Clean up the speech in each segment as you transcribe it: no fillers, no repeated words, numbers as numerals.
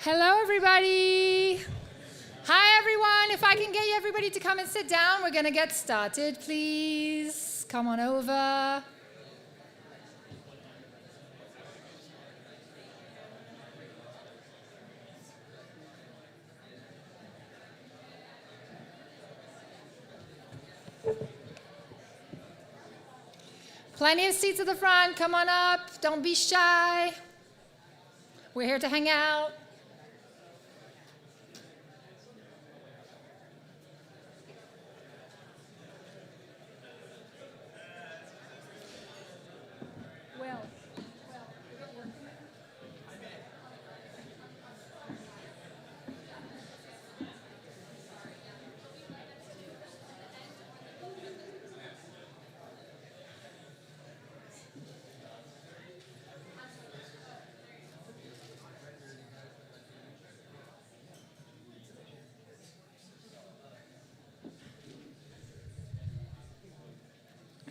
Hello, everybody. Hi, everyone. If I can get everybody to come and sit down, we're going to get started, please. Come on over. Plenty of seats at the front. Come on up. Don't be shy. We're here to hang out.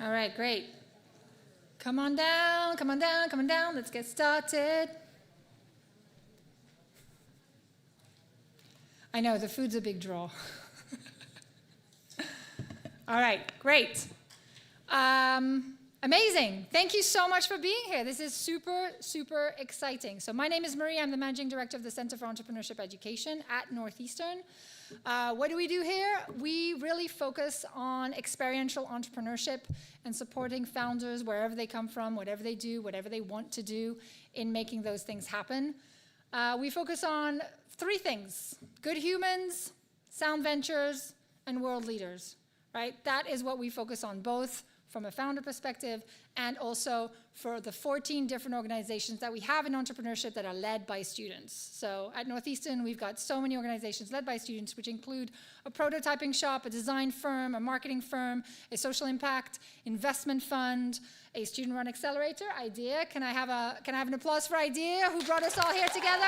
All right, great. Come on down, come on down, come on down. Let's get started. I know, the food's a big draw. All right, great. Amazing. Thank you so much for being here. This is super, super exciting. So my name is Marie. I'm the Managing Director of the Center for Entrepreneurship Education at Northeastern. What do we do here? We really focus on experiential entrepreneurship and supporting founders wherever they come from, whatever they do, whatever they want to do in making those things happen. We focus on three things: good humans, sound ventures, and world leaders, right? That is what we focus on, both from a founder perspective and also for the 14 different organizations that we have in entrepreneurship that are led by students. So at Northeastern, we've got so many organizations led by students, which include a prototyping shop, a design firm, a marketing firm, a social impact investment fund, a student-run accelerator. Idea, can I have an applause for Idea, who brought us all here together?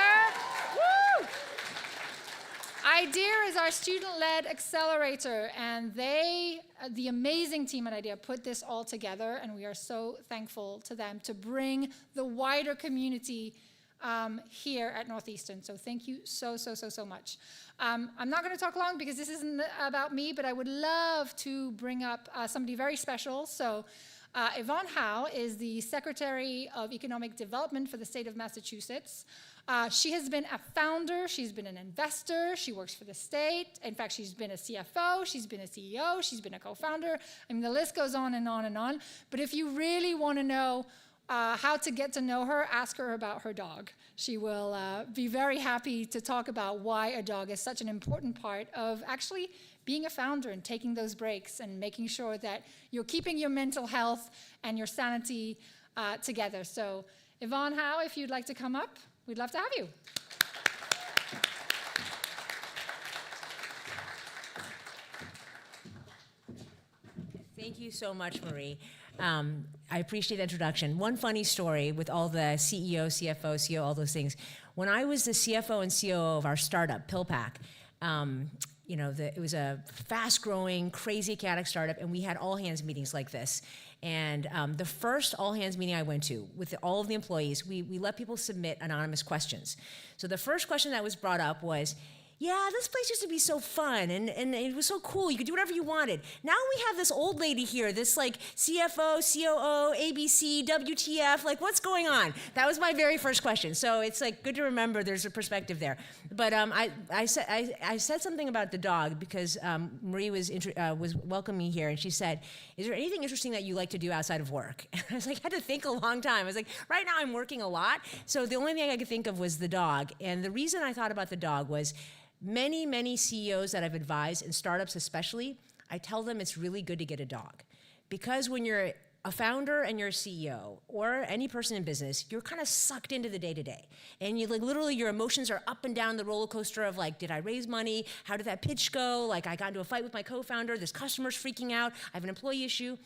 Woo! IDEA is our student-led accelerator, and the amazing team at IDEA, put this all together, and we are so thankful to them to bring the wider community here at Northeastern. So thank you so, so, so, so much. I'm not going to talk long because this isn't about me, but I would love to bring up somebody very special. So Yvonne Howe is the Secretary of Economic Development for the state of Massachusetts. She has been a founder, she's been an investor, she works for the state. In fact, she's been a CFO, she's been a CEO, she's been a co-founder. I mean, the list goes on and on and on. But if you really want to know how to get to know her, ask her about her dog. She will be very happy to talk about why a dog is such an important part of actually being a founder and taking those breaks and making sure that you're keeping your mental health and your sanity together. So Yvonne Howe, if you'd like to come up, we'd love to have you. Thank you so much, Marie. I appreciate the introduction. One funny story with all the CEO, CFO, CEO, all those things. When I was the CFO and COO of our startup, PillPack, it was a fast-growing, crazy, chaotic startup, and we had all-hands meetings like this. And the first all-hands meeting I went to with all of the employees, we let people submit anonymous questions. So the first question that was brought up was, yeah, this place used to be so fun, and it was so cool. You could do whatever you wanted. Now we have this old lady here, this like CFO, COO, ABC, WTF, like what's going on? That was my very first question. So it's like good to remember there's a perspective there. But I said something about the dog because Marie was welcoming me here, and she said, is there anything interesting that you like to do outside of work? And I was like, I had to think a long time. I was like, right now I'm working a lot. So the only thing I could think of was the dog. And the reason I thought about the dog was many, many CEOs that I've advised, in startups especially, I tell them it's really good to get a dog. Because when you're a founder and you're a CEO, or any person in business, you're kind of sucked into the day-to-day. And you literally your emotions are up and down the roller coaster of did I raise money? How did that pitch go? I got into a fight with my co-founder, this customer's freaking out, I have an employee issue.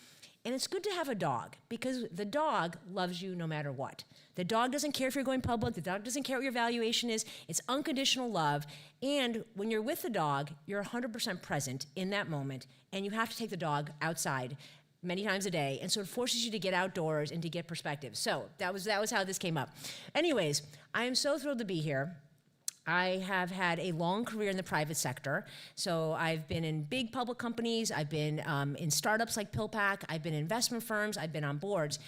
And it's good to have a dog because the dog loves you no matter what. The dog doesn't care if you're going public. The dog doesn't care what your valuation is. It's unconditional love. And when you're with the dog, you're 100% present in that moment. And you have to take the dog outside, many times a day, and so it forces you to get outdoors and to get perspective. So that was how this came up. Anyways, I am so thrilled to be here. I have had a long career in the private sector. So I've been in big public companies, I've been in startups like PillPack, I've been in investment firms, I've been on boards.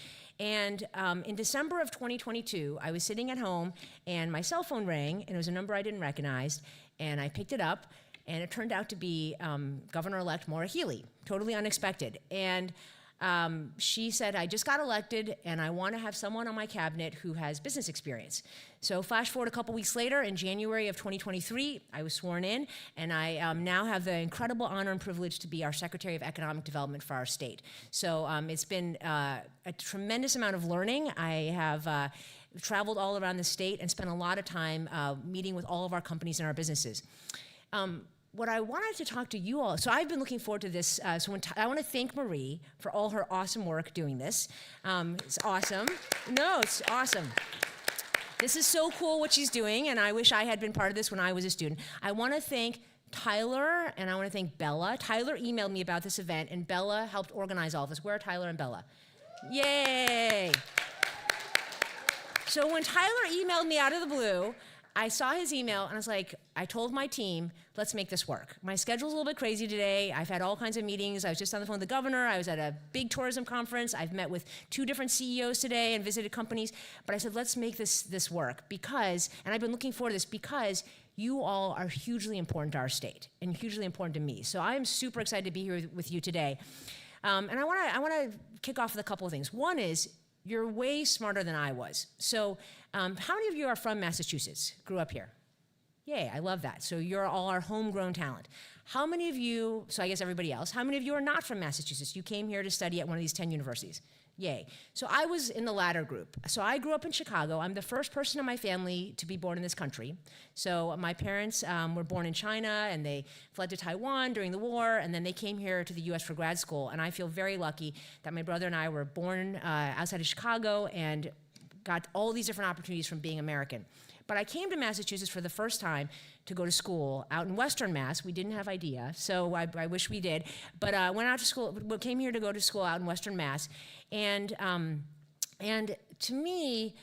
And in December of 2022, I was sitting at home and my cell phone rang, and it was a number I didn't recognize, and I picked it up, and it turned out to be Governor-elect Maura Healey, totally unexpected. And she said, I just got elected and I want to have someone on my cabinet who has business experience. So flash forward a couple weeks later, in January of 2023, I was sworn in, and I now have the incredible honor and privilege to be our Secretary of Economic Development for our state. So it's been a tremendous amount of learning. I have traveled all around the state and spent a lot of time meeting with all of our companies and our businesses. What I wanted to talk to you all, so I've been looking forward to this, I want to thank Marie for all her awesome work doing this. It's awesome. No, it's awesome. This is so cool what she's doing, and I wish I had been part of this when I was a student. I want to thank Tyler, and I want to thank Bella. Tyler emailed me about this event, and Bella helped organize all of this. Where are Tyler and Bella? Yay! So when Tyler emailed me out of the blue, I saw his email, and I was like, I told my team, let's make this work. My schedule's a little bit crazy today. I've had all kinds of meetings. I was just on the phone with the governor. I was at a big tourism conference. I've met with 2 different CEOs today and visited companies. But I said, let's make this work because, and I've been looking forward to this because you all are hugely important to our state and hugely important to me. So I'm super excited to be here with you today. And I want to kick off with a couple of things. One is, you're way smarter than I was. So how many of you are from Massachusetts, grew up here? Yay, I love that. So you're all our homegrown talent. How many of you, so I guess everybody else, how many of you are not from Massachusetts? You came here to study at one of these 10 universities. Yay. So I was in the latter group. So I grew up in Chicago. I'm the first person in my family to be born in this country. So my parents were born in China, and they fled to Taiwan during the war, and then they came here to the US for grad school. And I feel very lucky that my brother and I were born outside of Chicago and got all these different opportunities from being American. But I came to Massachusetts for the first time to go to school out in Western Mass. We didn't have IDEA, so I wish we did. But went out to school, came here to go to school out in Western Mass. And to me,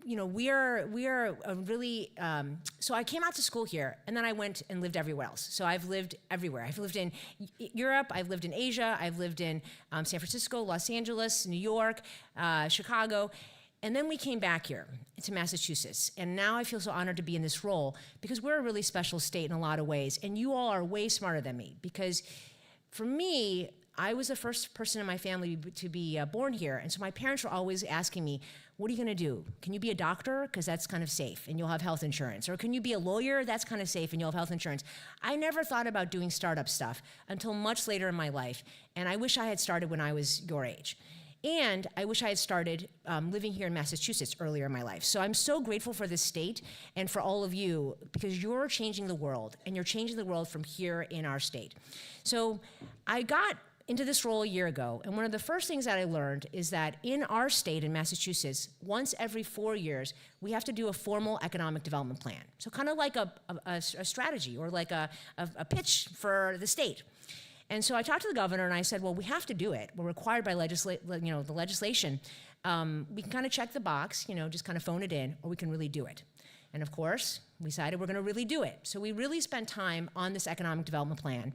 you know, we are a really, so I came out to school here, and then I went and lived everywhere else. So I've lived everywhere. I've lived in Europe, I've lived in Asia, I've lived in San Francisco, Los Angeles, New York, Chicago. And then we came back here to Massachusetts, and now I feel so honored to be in this role because we're a really special state in a lot of ways, and you all are way smarter than me because for me, I was the first person in my family to be born here, and so my parents were always asking me, what are you gonna do? Can you be a doctor? Because that's kind of safe, and you'll have health insurance. Or can you be a lawyer? That's kind of safe, and you'll have health insurance. I never thought about doing startup stuff until much later in my life, and I wish I had started when I was your age. And I wish I had started living here in Massachusetts earlier in my life. So I'm so grateful for this state and for all of you because you're changing the world, and you're changing the world from here in our state. So I got into this role a year ago, and one of the first things that I learned is that in our state, in Massachusetts, once every 4 years, we have to do a formal economic development plan. So kind of like a strategy or like a pitch for the state. And so I talked to the governor, and I said, well, we have to do it. We're required by the legislation. We can kind of check the box, just kind of phone it in, or we can really do it. And of course, we decided we're going to really do it. So we really spent time on this economic development plan.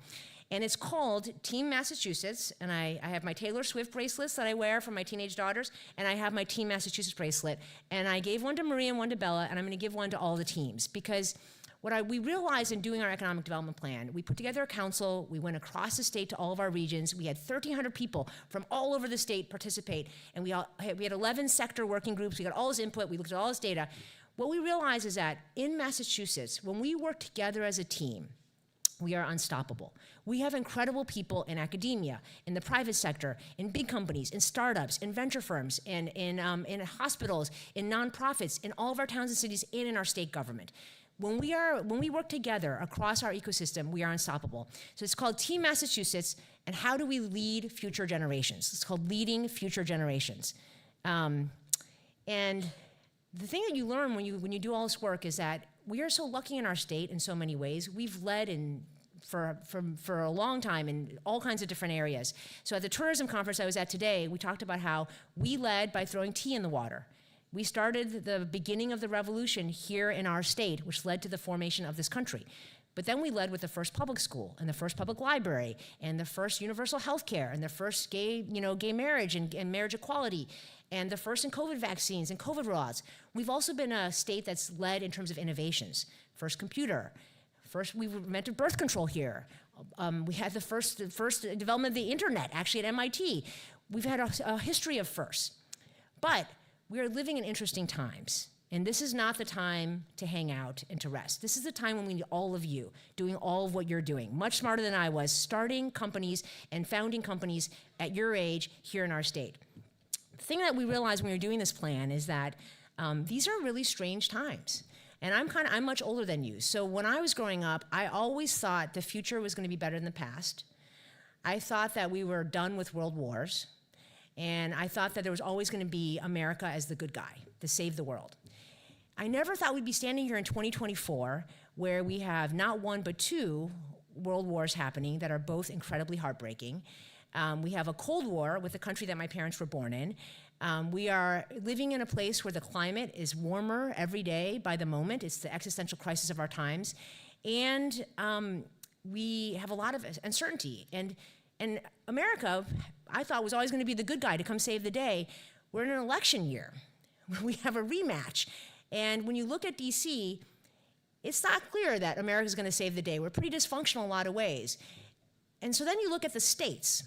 And it's called Team Massachusetts, and I have my Taylor Swift bracelets that I wear for my teenage daughters, and I have my Team Massachusetts bracelet. And I gave one to Maria and one to Bella, and I'm going to give one to all the teams, because we realized in doing our economic development plan, we put together a council, we went across the state to all of our regions, we had 1,300 people from all over the state participate, and we had 11 sector working groups, we got all this input, we looked at all this data. What we realized is that in Massachusetts, when we work together as a team, we are unstoppable. We have incredible people in academia, in the private sector, in big companies, in startups, in venture firms, in hospitals, in nonprofits, in all of our towns and cities, and in our state government. When we work together across our ecosystem, we are unstoppable. So it's called Team Massachusetts, and how do we lead future generations? It's called Leading Future Generations. And the thing that you learn when you do all this work is that we are so lucky in our state in so many ways. We've led in for a long time in all kinds of different areas. So at the tourism conference I was at today, we talked about how we led by throwing tea in the water. We started the beginning of the revolution here in our state, which led to the formation of this country. But then we led with the first public school and the first public library and the first universal health care and the first gay marriage and marriage equality and the first in COVID vaccines and COVID laws. We've also been a state that's led in terms of innovations. First computer. First, we invented birth control here. We had the first development of the internet, actually at MIT. We've had a history of firsts. But we are living in interesting times. And this is not the time to hang out and to rest. This is the time when we need all of you doing all of what you're doing, much smarter than I was, starting companies and founding companies at your age here in our state. The thing that we realized when we were doing this plan is that these are really strange times. And I'm much older than you. So when I was growing up, I always thought the future was going to be better than the past. I thought that we were done with world wars. And I thought that there was always going to be America as the good guy to save the world. I never thought we'd be standing here in 2024 where we have not one but two world wars happening that are both incredibly heartbreaking. We have a Cold War with the country that my parents were born in. We are living in a place where the climate is warmer every day by the moment. It's the existential crisis of our times. And we have a lot of uncertainty. And America, I thought, was always going to be the good guy to come save the day. We're in an election year. We have a rematch. And when you look at DC, it's not clear that America's going to save the day. We're pretty dysfunctional in a lot of ways. And so then you look at the states.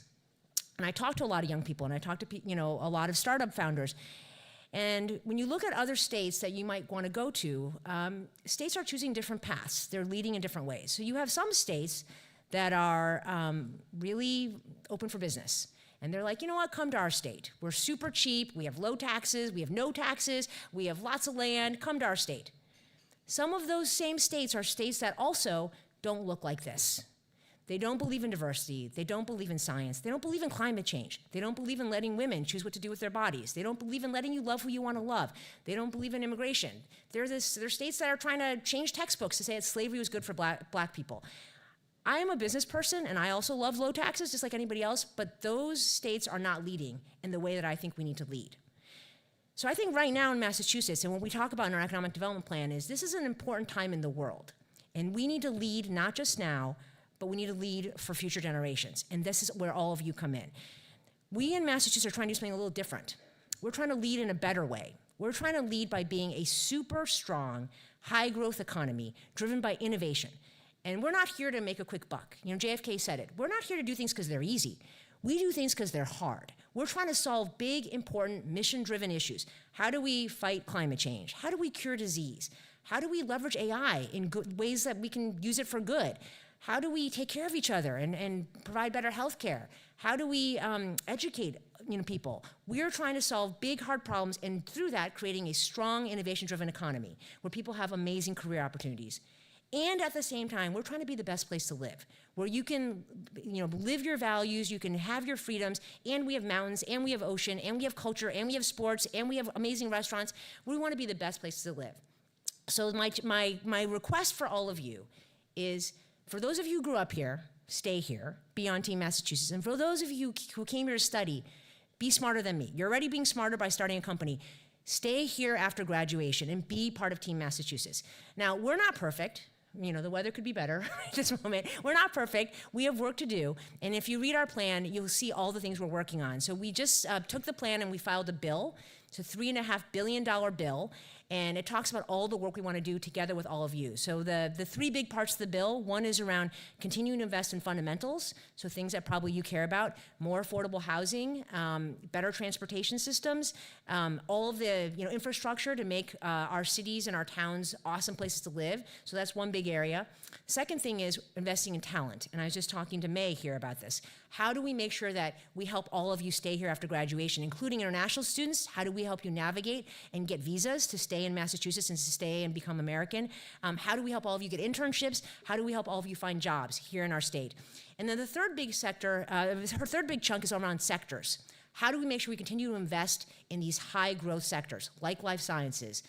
And I talk to a lot of young people, and I talk to a lot of startup founders. And when you look at other states that you might want to go to, states are choosing different paths. They're leading in different ways. So you have some states that are really open for business. And they're like, you know what, come to our state. We're super cheap, we have low taxes, we have no taxes, we have lots of land, come to our state. Some of those same states are states that also don't look like this. They don't believe in diversity, they don't believe in science, they don't believe in climate change, they don't believe in letting women choose what to do with their bodies, they don't believe in letting you love who you want to love, they don't believe in immigration. They're states that are trying to change textbooks to say that slavery was good for black people. I am a business person, and I also love low taxes, just like anybody else, but those states are not leading in the way that I think we need to lead. So I think right now in Massachusetts, and what we talk about in our economic development plan is this is an important time in the world, and we need to lead not just now, but we need to lead for future generations, and this is where all of you come in. We in Massachusetts are trying to do something a little different. We're trying to lead in a better way. We're trying to lead by being a super strong, high-growth economy driven by innovation. And we're not here to make a quick buck. JFK said it. We're not here to do things because they're easy. We do things because they're hard. We're trying to solve big, important, mission-driven issues. How do we fight climate change? How do we cure disease? How do we leverage AI in good ways that we can use it for good? How do we take care of each other and provide better health care? How do we educate people? We're trying to solve big, hard problems, and through that, creating a strong, innovation-driven economy where people have amazing career opportunities. And at the same time, we're trying to be the best place to live, where you can live your values, you can have your freedoms, and we have mountains, and we have ocean, and we have culture, and we have sports, and we have amazing restaurants. We want to be the best place to live. So my request for all of you is, for those of you who grew up here, stay here, be on Team Massachusetts. And for those of you who came here to study, be smarter than me. You're already being smarter by starting a company. Stay here after graduation and be part of Team Massachusetts. Now, we're not perfect. The weather could be better at this moment. We're not perfect. We have work to do. And if you read our plan, you'll see all the things we're working on. So we just took the plan and we filed a bill. It's a $3.5 billion bill. And it talks about all the work we want to do together with all of you. So the three big parts of the bill, one is around continuing to invest in fundamentals, so things that probably you care about, more affordable housing, better transportation systems, all of the infrastructure to make our cities and our towns awesome places to live. So that's one big area. Second thing is investing in talent. And I was just talking to May here about this. How do we make sure that we help all of you stay here after graduation, including international students? How do we help you navigate and get visas to stay in Massachusetts and to stay and become American? How do we help all of you get internships? How do we help all of you find jobs here in our state? And then the third big sector, her third big chunk is around sectors. How do we make sure we continue to invest in these high growth sectors like life sciences,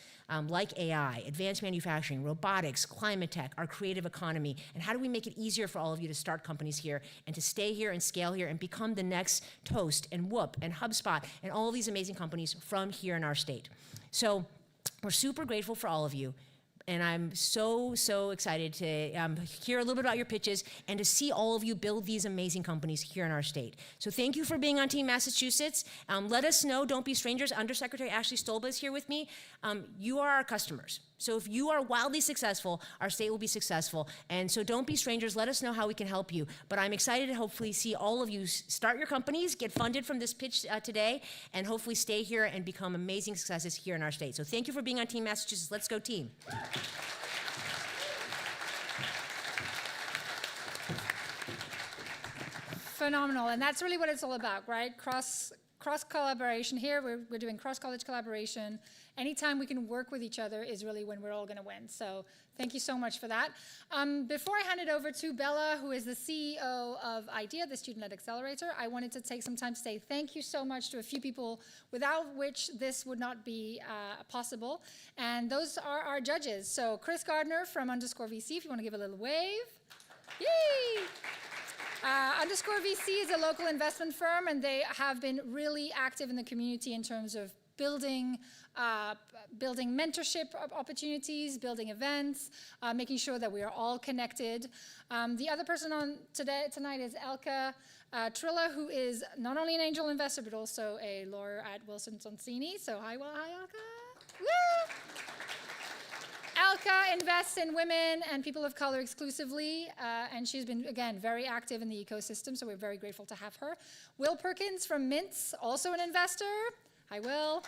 like AI, advanced manufacturing, robotics, climate tech, our creative economy, and how do we make it easier for all of you to start companies here and to stay here and scale here and become the next Toast and Whoop and HubSpot and all these amazing companies from here in our state. So we're super grateful for all of you. And I'm so excited to hear a little bit about your pitches and to see all of you build these amazing companies here in our state. So thank you for being on Team Massachusetts. Let us know, don't be strangers. Undersecretary Ashley Stolba is here with me. You are our customers. So if you are wildly successful, our state will be successful. And so don't be strangers. Let us know how we can help you. But I'm excited to hopefully see all of you start your companies, get funded from this pitch today, and hopefully stay here and become amazing successes here in our state. So thank you for being on Team Massachusetts. Let's go team. Phenomenal, and that's really what it's all about, right? Cross collaboration here. We're doing cross-college collaboration. Anytime we can work with each other is really when we're all going to win. So thank you so much for that. Before I hand it over to Bella, who is the CEO of IDEA, the Student-Led Accelerator, I wanted to take some time to say thank you so much to a few people without which this would not be possible. And those are our judges. So Chris Gardner from _VC, if you want to give a little wave. Yay! _VC is a local investment firm, and they have been really active in the community in terms of building mentorship opportunities, building events, making sure that we are all connected. The other person on tonight is Elka Trilla, who is not only an angel investor, but also a lawyer at Wilson Sonsini. So hi Elka. Woo! Elka invests in women and people of color exclusively, and she's been, again, very active in the ecosystem, so we're very grateful to have her. Will Perkins from Mintz, also an investor. Hi, Will.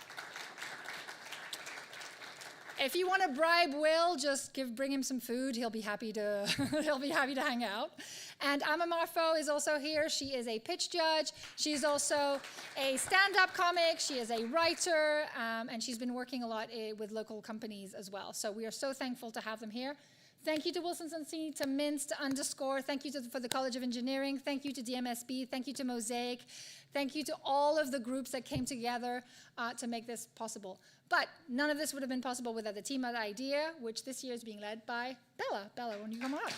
If you want to bribe Will, just bring him some food. He'll be happy to hang out. And Amma Marfo is also here. She is a pitch judge. She's also a stand-up comic. She is a writer, and she's been working a lot with local companies as well. So we are so thankful to have them here. Thank you to Wilson Sonsini, to Mintz, to Underscore. Thank you for the College of Engineering. Thank you to DMSB. Thank you to Mosaic. Thank you to all of the groups that came together to make this possible. But none of this would have been possible without the team at IDEA, which this year is being led by Bella. Bella, why don't you come on up?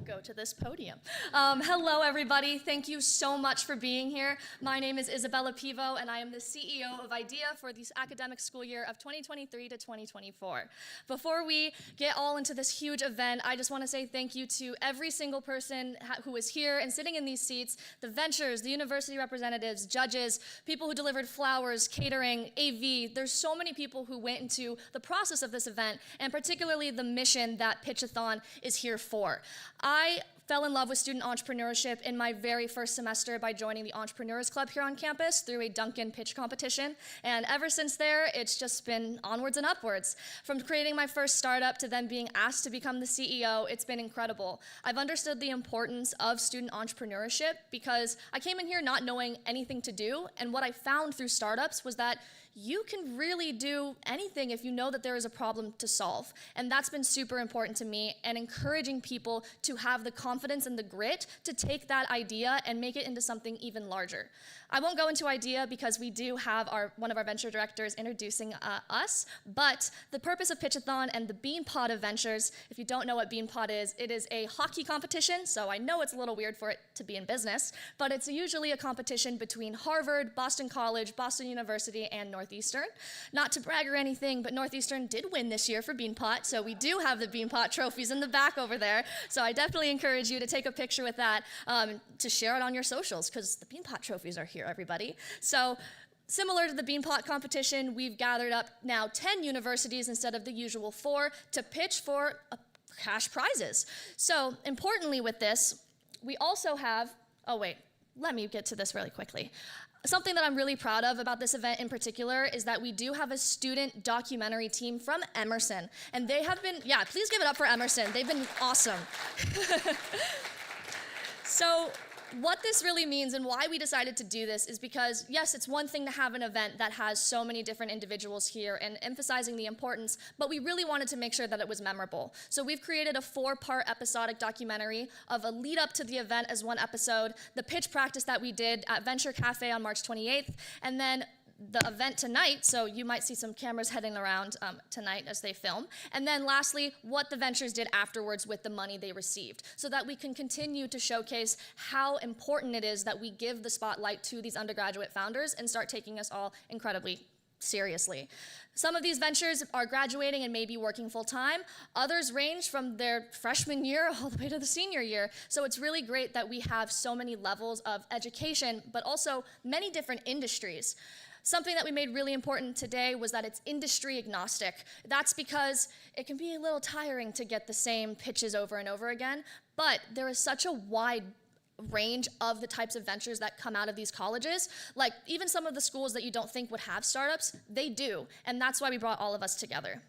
Go to this podium. Hello, everybody. Thank you so much for being here. My name is Isabella Pivo, and I am the CEO of IDEA for this academic school year of 2023 to 2024. Before we get all into this huge event, I just want to say thank you to every single person who is here and sitting in these seats, the ventures, the university representatives, judges, people who delivered flowers, catering, AV. There's so many people who went into the process of this event, and particularly the mission that Pitch-A-Thon is here for. I fell in love with student entrepreneurship in my very first semester by joining the Entrepreneurs Club here on campus through a Duncan pitch competition. And ever since there, it's just been onwards and upwards. From creating my first startup to then being asked to become the CEO, it's been incredible. I've understood the importance of student entrepreneurship because I came in here not knowing anything to do, and what I found through startups was that you can really do anything if you know that there is a problem to solve. And that's been super important to me, and encouraging people to have the confidence and the grit to take that idea and make it into something even larger. I won't go into IDEA because we do have one of our venture directors introducing us, but the purpose of Pitch-A-Thon and the BEANPOT of Ventures, if you don't know what BEANPOT is, it is a hockey competition, so I know it's a little weird for it to be in business, but it's usually a competition between Harvard, Boston College, Boston University, and Northeastern. Not to brag or anything, but Northeastern did win this year for BEANPOT, so we do have the BEANPOT trophies in the back over there, so I definitely encourage you to take a picture with that to share it on your socials, because the BEANPOT trophies are here, everybody. So similar to the BEANPOT competition, we've gathered up now 10 universities instead of the usual 4 to pitch for cash prizes. So importantly with this, we also have, oh wait, let me get to this really quickly. Something that I'm really proud of about this event in particular is that we do have a student documentary team from Emerson. And they have been, yeah, please give it up for Emerson. They've been awesome. So what this really means and why we decided to do this is because, yes, it's one thing to have an event that has so many different individuals here and emphasizing the importance, but we really wanted to make sure that it was memorable. So we've created a 4-part episodic documentary of a lead up to the event as one episode, the pitch practice that we did at Venture Cafe on March 28th, and then the event tonight, so you might see some cameras heading around tonight as they film. And then lastly, what the ventures did afterwards with the money they received, so that we can continue to showcase how important it is that we give the spotlight to these undergraduate founders and start taking us all incredibly seriously. Some of these ventures are graduating and maybe working full time. Others range from their freshman year all the way to the senior year. So it's really great that we have so many levels of education, but also many different industries. Something that we made really important today was that it's industry agnostic. That's because it can be a little tiring to get the same pitches over and over again, but there is such a wide range of the types of ventures that come out of these colleges. Like even some of the schools that you don't think would have startups, they do, and that's why we brought all of us together.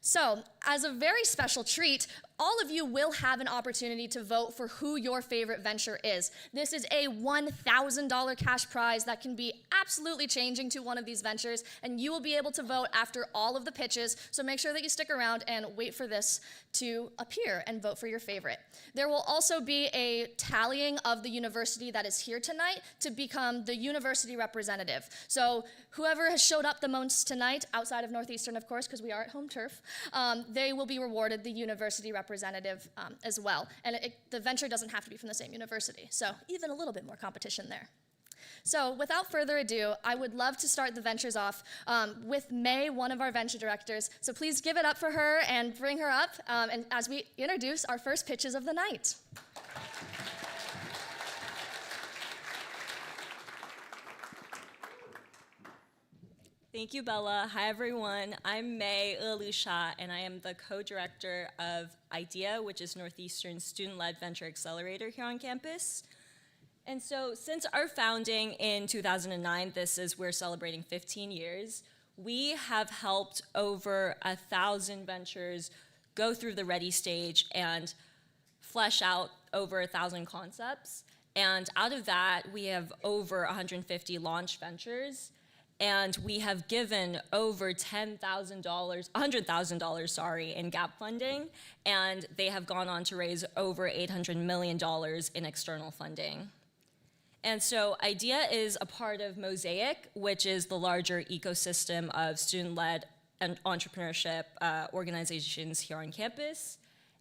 So, as a very special treat, all of you will have an opportunity to vote for who your favorite venture is. This is a $1,000 cash prize that can be absolutely changing to one of these ventures, and you will be able to vote after all of the pitches, so make sure that you stick around and wait for this to appear and vote for your favorite. There will also be a tallying of the university that is here tonight to become the university representative. So whoever has showed up the most tonight, outside of Northeastern, of course, because we are at home turf, they will be rewarded the university representative as well. And the venture doesn't have to be from the same university, so even a little bit more competition there. So without further ado, I would love to start the ventures off with May, one of our venture directors. So please give it up for her and bring her up and as we introduce our first pitches of the night. Thank you, Bella. Hi, everyone. I'm May Ilusha, and I am the co-director of IDEA, which is Northeastern's student-led venture accelerator here on campus. And so since our founding in 2009, we're celebrating 15 years, we have helped over 1,000 ventures go through the ready stage and flesh out over 1,000 concepts. And out of that, we have over 150 launch ventures. And we have given over $100,000, in gap funding, and they have gone on to raise over $800 million in external funding. And so IDEA is a part of Mosaic, which is the larger ecosystem of student-led and entrepreneurship organizations here on campus.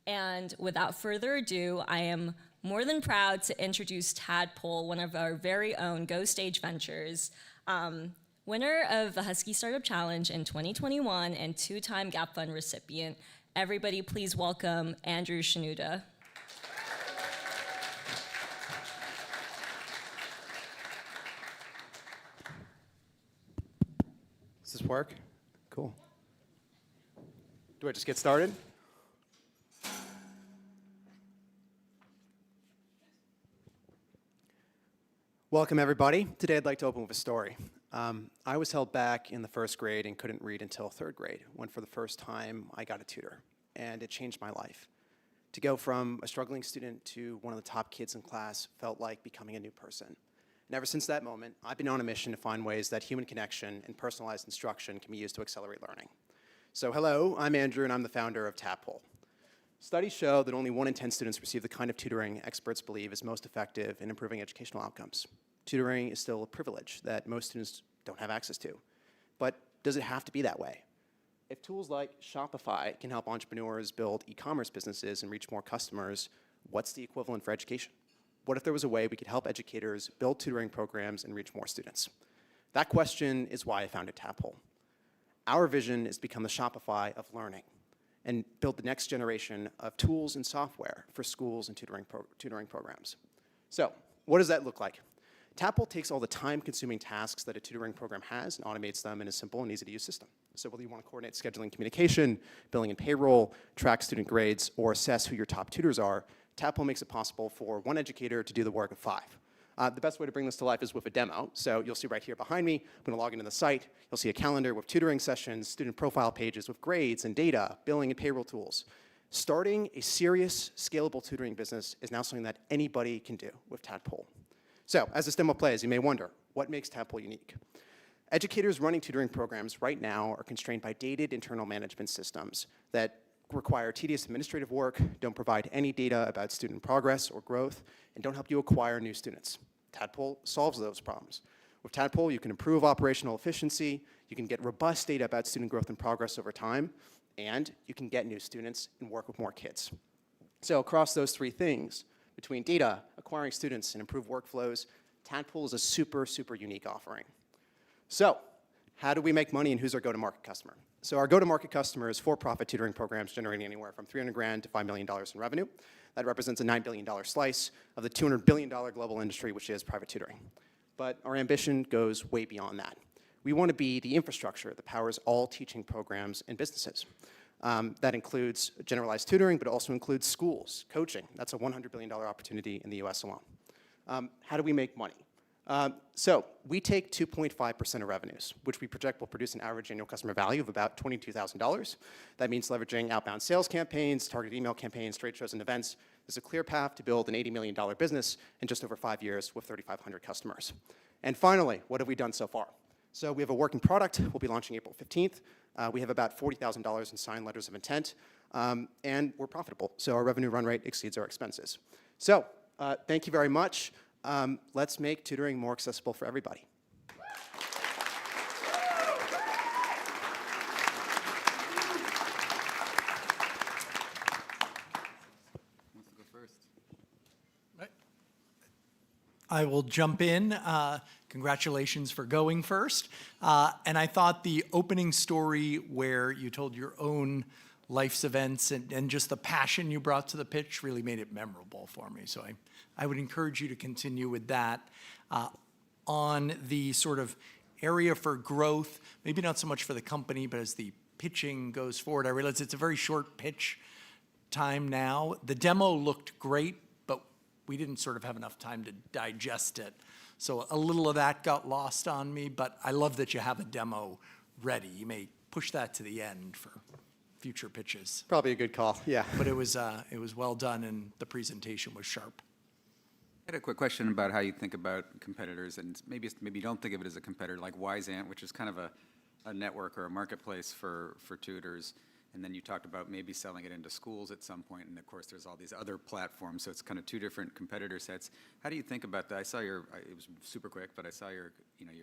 And without further ado, I am more than proud to introduce Tadpole, one of our very own Go Stage Ventures, winner of the Husky Startup Challenge in 2021 and 2-time Gap Fund recipient. Everybody please welcome Andrew Shinuda. Does this work? Cool. Do I just get started? Welcome, everybody. Today I'd like to open with a story. I was held back in the first grade and couldn't read until third grade, when for the first time I got a tutor, and it changed my life. To go from a struggling student to one of the top kids in class felt like becoming a new person. And ever since that moment, I've been on a mission to find ways that human connection and personalized instruction can be used to accelerate learning. So hello, I'm Andrew, and I'm the founder of Tadpole. Studies show that only 1 in 10 students receive the kind of tutoring experts believe is most effective in improving educational outcomes. Tutoring is still a privilege that most students don't have access to. But does it have to be that way? If tools like Shopify can help entrepreneurs build e-commerce businesses and reach more customers, what's the equivalent for education? What if there was a way we could help educators build tutoring programs and reach more students? That question is why I founded Tadpole. Our vision is to become the Shopify of learning and build the next generation of tools and software for schools and tutoring programs. So, what does that look like? Tadpole takes all the time-consuming tasks that a tutoring program has and automates them in a simple and easy-to-use system. So whether you want to coordinate scheduling communication, billing and payroll, track student grades, or assess who your top tutors are, Tadpole makes it possible for 1 educator to do the work of 5. The best way to bring this to life is with a demo. So you'll see right here behind me, I'm going to log into the site. You'll see a calendar with tutoring sessions, student profile pages with grades and data, billing and payroll tools. Starting a serious, scalable tutoring business is now something that anybody can do with Tadpole. So, as this demo plays, you may wonder, what makes Tadpole unique? Educators running tutoring programs right now are constrained by dated internal management systems that require tedious administrative work, don't provide any data about student progress or growth, and don't help you acquire new students. Tadpole solves those problems. With Tadpole, you can improve operational efficiency, you can get robust data about student growth and progress over time, and you can get new students and work with more kids. So across those three things, between data, acquiring students, and improved workflows, Tadpole is a super, super unique offering. So how do we make money and who's our go-to-market customer? So our go-to-market customer is for-profit tutoring programs generating anywhere from $300,000 to $5 million in revenue. That represents a $9 billion slice of the $200 billion global industry, which is private tutoring. But our ambition goes way beyond that. We want to be the infrastructure that powers all teaching programs and businesses. That includes generalized tutoring, but it also includes schools, coaching. That's a $100 billion opportunity in the US alone. How do we make money? So we take 2.5% of revenues, which we project will produce an average annual customer value of about $22,000. That means leveraging outbound sales campaigns, targeted email campaigns, trade shows, and events. There's a clear path to build an $80 million business in just over 5 years with 3,500 customers. And finally, what have we done so far? So we have a working product. We'll be launching April 15th. We have about $40,000 in signed letters of intent, and we're profitable. So our revenue run rate exceeds our expenses. So thank you very much. Let's make tutoring more accessible for everybody. Wants to go first? I will jump in. Congratulations for going first. And I thought the opening story where you told your own life's events and just the passion you brought to the pitch really made it memorable for me. So I would encourage you to continue with that. On the sort of area for growth, maybe not so much for the company, but as the pitching goes forward, I realize it's a very short pitch time now. The demo looked great, but we didn't sort of have enough time to digest it. So a little of that got lost on me, but I love that you have a demo ready. You may push that to the end for future pitches. Probably a good call, yeah. But it was well done, and the presentation was sharp. I had a quick question about how you think about competitors, and maybe you don't think of it as a competitor, like Wyzant, which is kind of a network or a marketplace for tutors. And then you talked about maybe selling it into schools at some point, and of course there's all these other platforms, so it's kind of two different competitor sets. How do you think about that? I saw it was super quick, but I saw your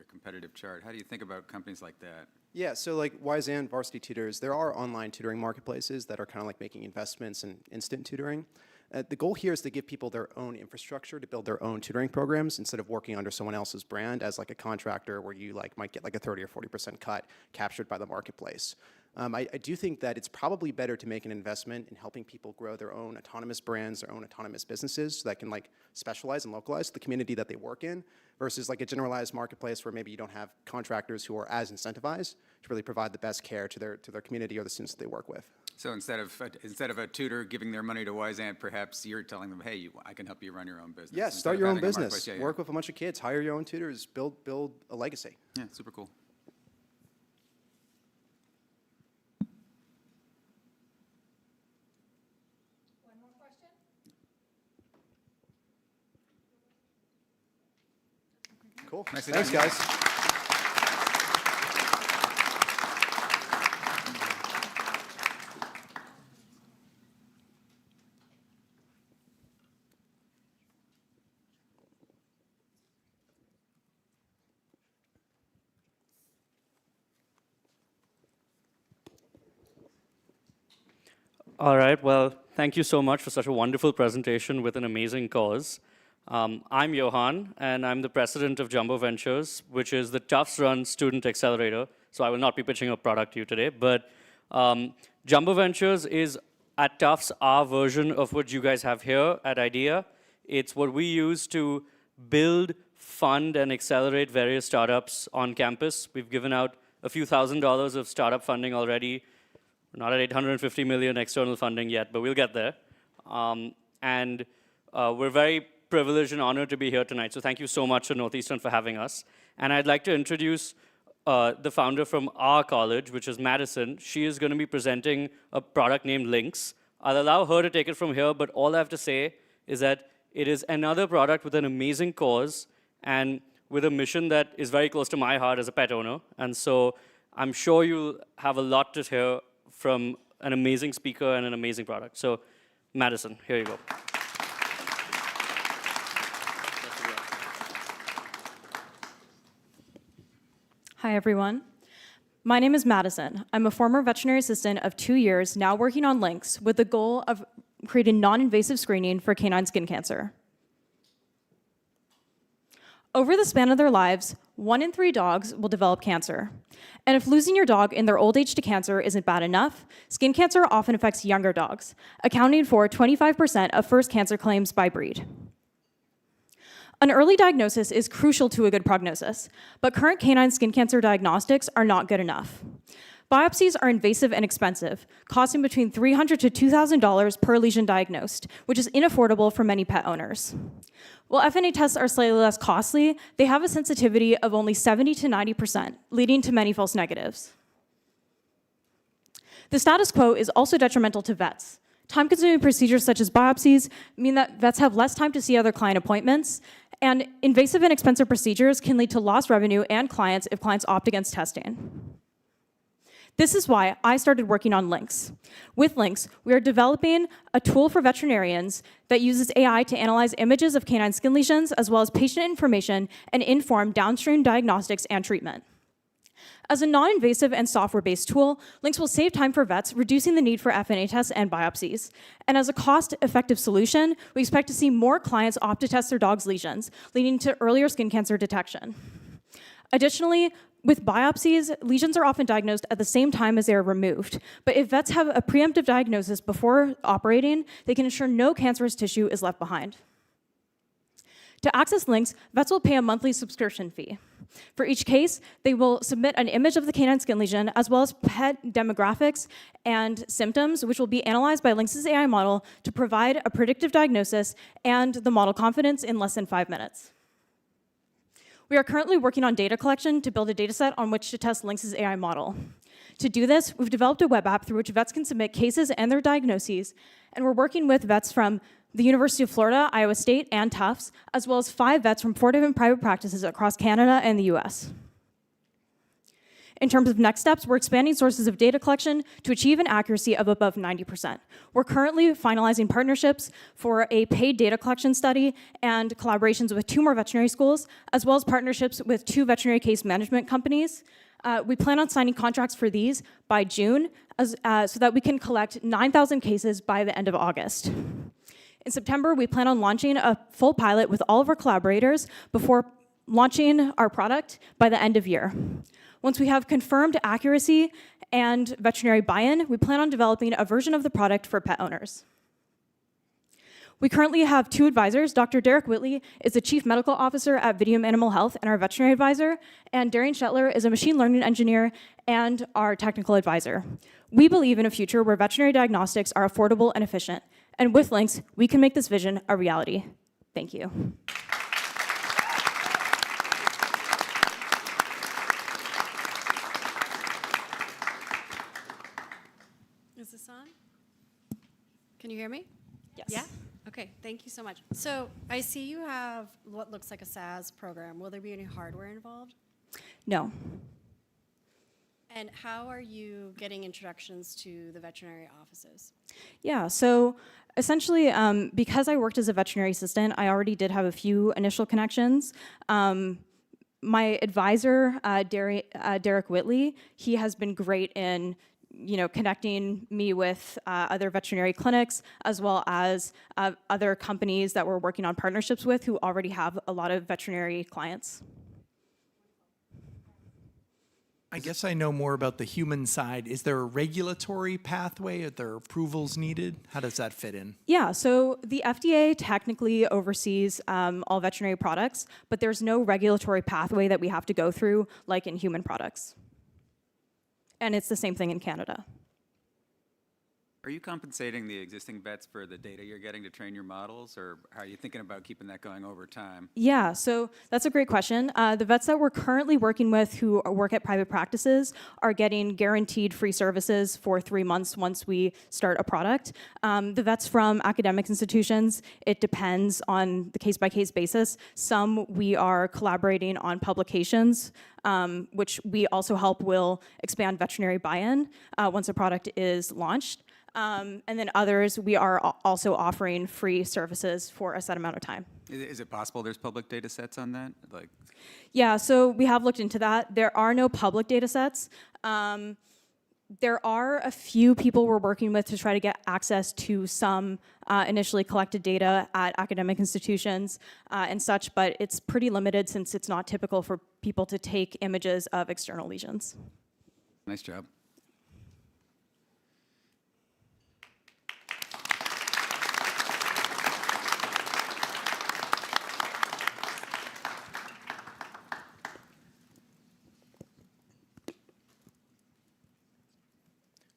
competitive chart. How do you think about companies like that? Yeah, so like Wyzant, Varsity Tutors, there are online tutoring marketplaces that are kind of like making investments in instant tutoring. The goal here is to give people their own infrastructure to build their own tutoring programs instead of working under someone else's brand as like a contractor where you might get like a 30 or 40% cut captured by the marketplace. I do think that it's probably better to make an investment in helping people grow their own autonomous brands, their own autonomous businesses so that can like specialize and localize the community that they work in versus like a generalized marketplace where maybe you don't have contractors who are as incentivized to really provide the best care to their community or the students that they work with. So instead of a tutor giving their money to Wyzant, perhaps you're telling them, hey, I can help you run your own business. Yeah, start your own business. Work with a bunch of kids, hire your own tutors, build a legacy. Yeah, super cool. One more question? Cool. Nicely Thanks, done. guys. All right, well, thank you so much for such a wonderful presentation with an amazing cause. I'm Johan, and I'm the president of Jumbo Ventures, which is the Tufts-run student accelerator. So I will not be pitching a product to you today, but Jumbo Ventures is, at Tufts, our version of what you guys have here at IDEA. It's what we use to build, fund, and accelerate various startups on campus. We've given out a few $1,000s of startup funding already. We're not at 850 million external funding yet, but we'll get there. We're very privileged and honored to be here tonight, so thank you so much to Northeastern for having us. And I'd like to introduce the founder from our college, which is Madison. She is going to be presenting a product named Lynx. I'll allow her to take it from here, but all I have to say is that it is another product with an amazing cause and with a mission that is very close to my heart as a pet owner. And so I'm sure you'll have a lot to hear from an amazing speaker and an amazing product. So Madison, here you go. Hi, everyone. My name is Madison. I'm a former veterinary assistant of 2 years, now working on Lynx, with the goal of creating non-invasive screening for canine skin cancer. Over the span of their lives, 1 in 3 dogs will develop cancer. And if losing your dog in their old age to cancer isn't bad enough, skin cancer often affects younger dogs, accounting for 25% of first cancer claims by breed. An early diagnosis is crucial to a good prognosis, but current canine skin cancer diagnostics are not good enough. Biopsies are invasive and expensive, costing between $300 to $2,000 per lesion diagnosed, which is unaffordable for many pet owners. While FNA tests are slightly less costly, they have a sensitivity of only 70 to 90%, leading to many false negatives. The status quo is also detrimental to vets. Time-consuming procedures such as biopsies mean that vets have less time to see other client appointments, and invasive and expensive procedures can lead to lost revenue and clients if clients opt against testing. This is why I started working on Lynx. With Lynx, we are developing a tool for veterinarians that uses AI to analyze images of canine skin lesions as well as patient information and inform downstream diagnostics and treatment. As a non-invasive and software-based tool, Lynx will save time for vets, reducing the need for FNA tests and biopsies. And as a cost-effective solution, we expect to see more clients opt to test their dog's lesions, leading to earlier skin cancer detection. Additionally, with biopsies, lesions are often diagnosed at the same time as they are removed. But if vets have a preemptive diagnosis before operating, they can ensure no cancerous tissue is left behind. To access Lynx, vets will pay a monthly subscription fee. For each case, they will submit an image of the canine skin lesion, as well as pet demographics and symptoms, which will be analyzed by Lynx's AI model to provide a predictive diagnosis and the model confidence in less than 5 minutes. We are currently working on data collection to build a dataset on which to test Lynx's AI model. To do this, we've developed a web app through which vets can submit cases and their diagnoses, and we're working with vets from the University of Florida, Iowa State, and Tufts, as well as 5 vets from 4 different private practices across Canada and the US. In terms of next steps, we're expanding sources of data collection to achieve an accuracy of above 90%. We're currently finalizing partnerships for a paid data collection study and collaborations with 2 more veterinary schools, as well as partnerships with 2 veterinary case management companies. We plan on signing contracts for these by June, so that we can collect 9,000 cases by the end of August. In September, we plan on launching a full pilot with all of our collaborators before launching our product by the end of year. Once we have confirmed accuracy and veterinary buy-in, we plan on developing a version of the product for pet owners. We currently have 2 advisors. Dr. Derek Whitley is the Chief Medical Officer at Vidium Animal Health and our veterinary advisor, and Darian Shetler is a machine learning engineer and our technical advisor. We believe in a future where veterinary diagnostics are affordable and efficient, and with Lynx, we can make this vision a reality. Thank you. Is this on? Can you hear me? Yes. Yeah? Okay, thank you so much. So I see you have what looks like a SaaS program. Will there be any hardware involved? No. And how are you getting introductions to the veterinary offices? Yeah, so essentially, because I worked as a veterinary assistant, I already did have a few initial connections. My advisor, Derek Whitley, he has been great in connecting me with other veterinary clinics, as well as other companies that we're working on partnerships with who already have a lot of veterinary clients. I guess I know more about the human side. Is there a regulatory pathway? Are there approvals needed? How does that fit in? Yeah, so the FDA technically oversees all veterinary products, but there's no regulatory pathway that we have to go through like in human products. And it's the same thing in Canada. Are you compensating the existing vets for the data you're getting to train your models, or how are you thinking about keeping that going over time? Yeah, so that's a great question. The vets that we're currently working with who work at private practices are getting guaranteed free services for 3 months once we start a product. The vets from academic institutions, it depends on the case-by-case basis. Some we are collaborating on publications, which we also help will expand veterinary buy-in once a product is launched. And then others, we are also offering free services for a set amount of time. Is it possible there's public data sets on that? Like, Yeah, so we have looked into that. There are no public data sets. There are a few people we're working with to try to get access to some initially collected data at academic institutions and such, but it's pretty limited since it's not typical for people to take images of external lesions. nice job.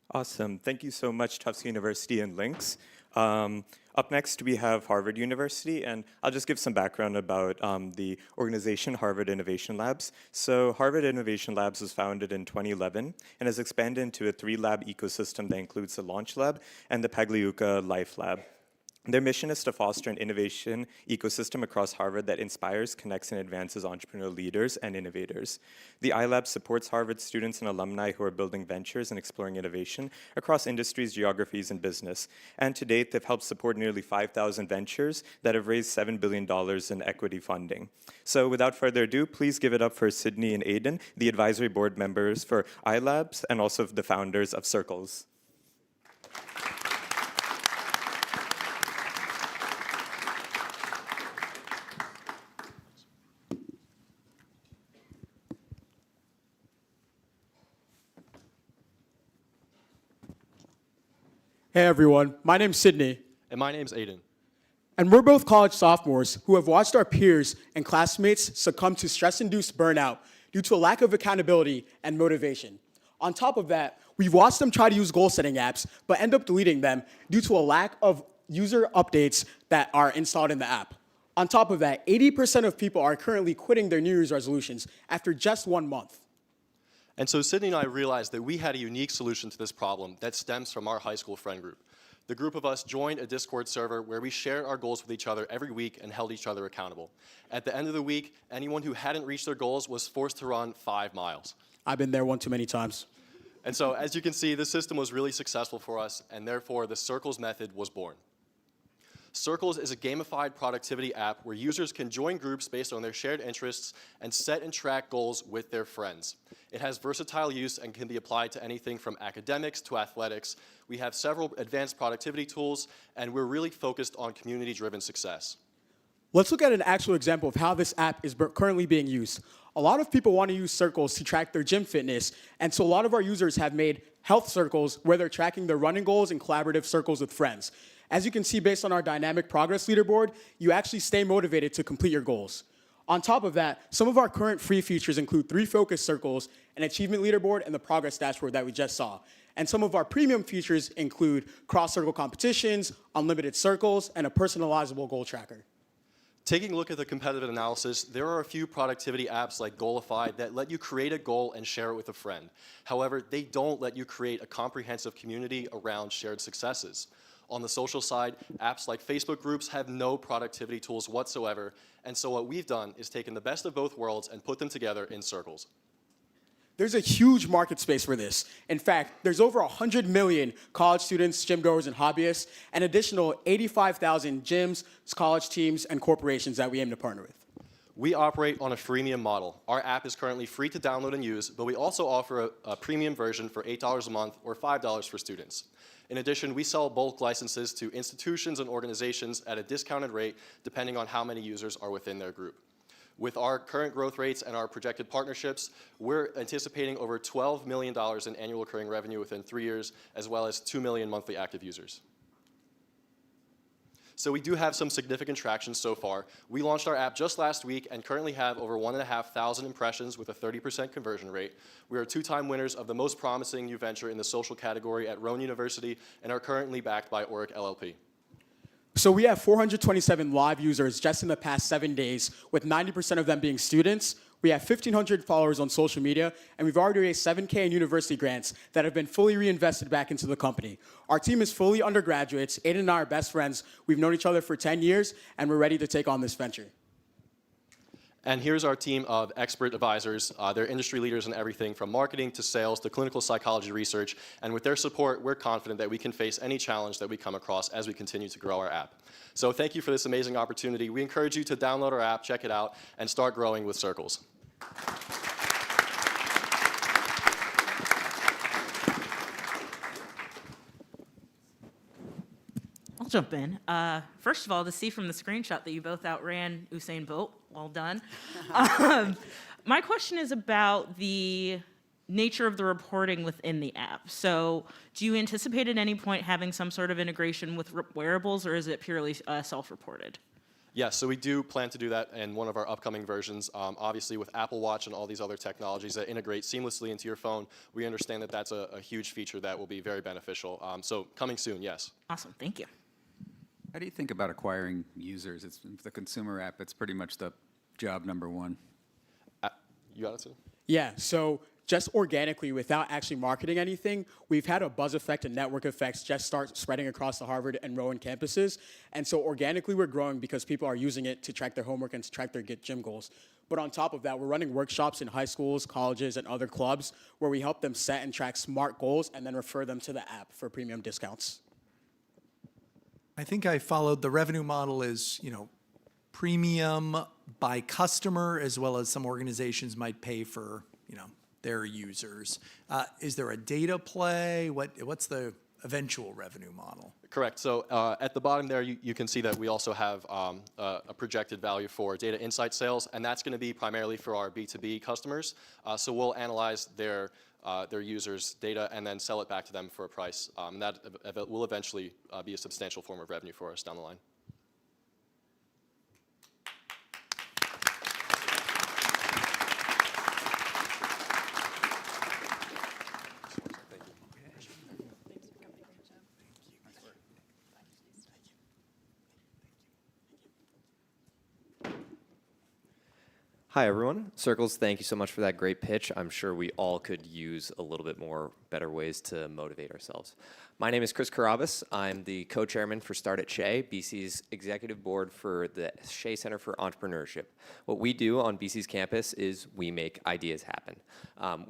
Awesome. Thank you so much, Tufts University and Lynx. Up next, we have Harvard University, and I'll just give some background about the organization, Harvard Innovation Labs. So Harvard Innovation Labs was founded in 2011 and has expanded into a 3-lab ecosystem that includes the Launch Lab and the Pagliuca Life Lab. Their mission is to foster an innovation ecosystem across Harvard that inspires, connects, and advances entrepreneurial leaders and innovators. The iLab supports Harvard students and alumni who are building ventures and exploring innovation across industries, geographies, and business. And to date, they've helped support nearly 5,000 ventures that have raised $7 billion in equity funding. So without further ado, please give it up for Sydney and Aiden, the advisory board members for iLabs and also the founders of Circles. Hey everyone, my name's Sydney. And my name's Aiden. And we're both college sophomores who have watched our peers and classmates succumb to stress-induced burnout due to a lack of accountability and motivation. On top of that, we've watched them try to use goal-setting apps, but end up deleting them due to a lack of user updates that are installed in the app. On top of that, 80% of people are currently quitting their New Year's resolutions after just 1 month. And so Sydney and I realized that we had a unique solution to this problem that stems from our high school friend group. The group of us joined a Discord server where we shared our goals with each other every week and held each other accountable. At the end of the week, anyone who hadn't reached their goals was forced to run 5 miles. I've been there one too many times. And so as you can see, this system was really successful for us, and therefore the Circles method was born. Circles is a gamified productivity app where users can join groups based on their shared interests and set and track goals with their friends. It has versatile use and can be applied to anything from academics to athletics. We have several advanced productivity tools, and we're really focused on community-driven success. Let's look at an actual example of how this app is currently being used. A lot of people want to use Circles to track their gym fitness, and so a lot of our users have made health circles where they're tracking their running goals and collaborative circles with friends. As you can see based on our dynamic progress leaderboard, you actually stay motivated to complete your goals. On top of that, some of our current free features include 3 focus circles, an achievement leaderboard, and the progress dashboard that we just saw. And some of our premium features include cross-circle competitions, unlimited circles, and a personalizable goal tracker. Taking a look at the competitive analysis, there are a few productivity apps like Goalify that let you create a goal and share it with a friend. However, they don't let you create a comprehensive community around shared successes. On the social side, apps like Facebook groups have no productivity tools whatsoever, and so what we've done is taken the best of both worlds and put them together in Circles. There's a huge market space for this. In fact, there's over 100 million college students, gym goers, and hobbyists, and additional 85,000 gyms, college teams, and corporations that we aim to partner with. We operate on a freemium model. Our app is currently free to download and use, but we also offer a premium version for $8 a month or $5 for students. In addition, we sell bulk licenses to institutions and organizations at a discounted rate depending on how many users are within their group. With our current growth rates and our projected partnerships, we're anticipating over $12 million in annual recurring revenue within 3 years, as well as 2 million monthly active users. So we do have some significant traction so far. We launched our app just last week and currently have over 1,500 impressions with a 30% conversion rate. We are two-time winners of the most promising new venture in the social category at Rowan University and are currently backed by Oric LLP. So we have 427 live users just in the past 7 days, with 90% of them being students. We have 1,500 followers on social media, and we've already raised $7K in university grants that have been fully reinvested back into the company. Our team is fully undergraduates. Aiden and I are best friends. We've known each other for 10 years, and we're ready to take on this venture. And here's our team of expert advisors. They're industry leaders in everything from marketing to sales to clinical psychology research. And with their support, we're confident that we can face any challenge that we come across as we continue to grow our app. So thank you for this amazing opportunity. We encourage you to download our app, check it out, and start growing with Circles. I'll jump in. First of all, to see from the screenshot that you both outran Usain Bolt, well done. My question is about the nature of the reporting within the app. So do you anticipate at any point having some sort of integration with wearables, or is it purely self-reported? Yes, so we do plan to do that in one of our upcoming versions. Obviously, with Apple Watch and all these other technologies that integrate seamlessly into your phone, we understand that that's a huge feature that will be very beneficial. So coming soon, yes. Awesome, thank you. How do you think about acquiring users? It's the consumer app. It's pretty much the job number one. You got it, Sid? Yeah, so just organically, without actually marketing anything, we've had a buzz effect and network effects just start spreading across the Harvard and Rowan campuses. And so organically, we're growing because people are using it to track their homework and to track their gym goals. But on top of that, we're running workshops in high schools, colleges, and other clubs where we help them set and track SMART goals and then refer them to the app for premium discounts. I think I followed the revenue model is, premium by customer, as well as some organizations might pay for, their users. Is there a data play? What's the eventual revenue model? Correct. So at the bottom there, you can see that we also have a projected value for data insight sales, and that's going to be primarily for our B2B customers. So we'll analyze their users' data and then sell it back to them for a price. And that will eventually be a substantial form of revenue for us down the line. Hi, everyone. Circles, thank you so much for that great pitch. I'm sure we all could use a little bit more better ways to motivate ourselves. My name is Chris Carabas. I'm the co-chairman for Start at Shea, BC's executive board for the Shea Center for Entrepreneurship. What we do on BC's campus is we make ideas happen.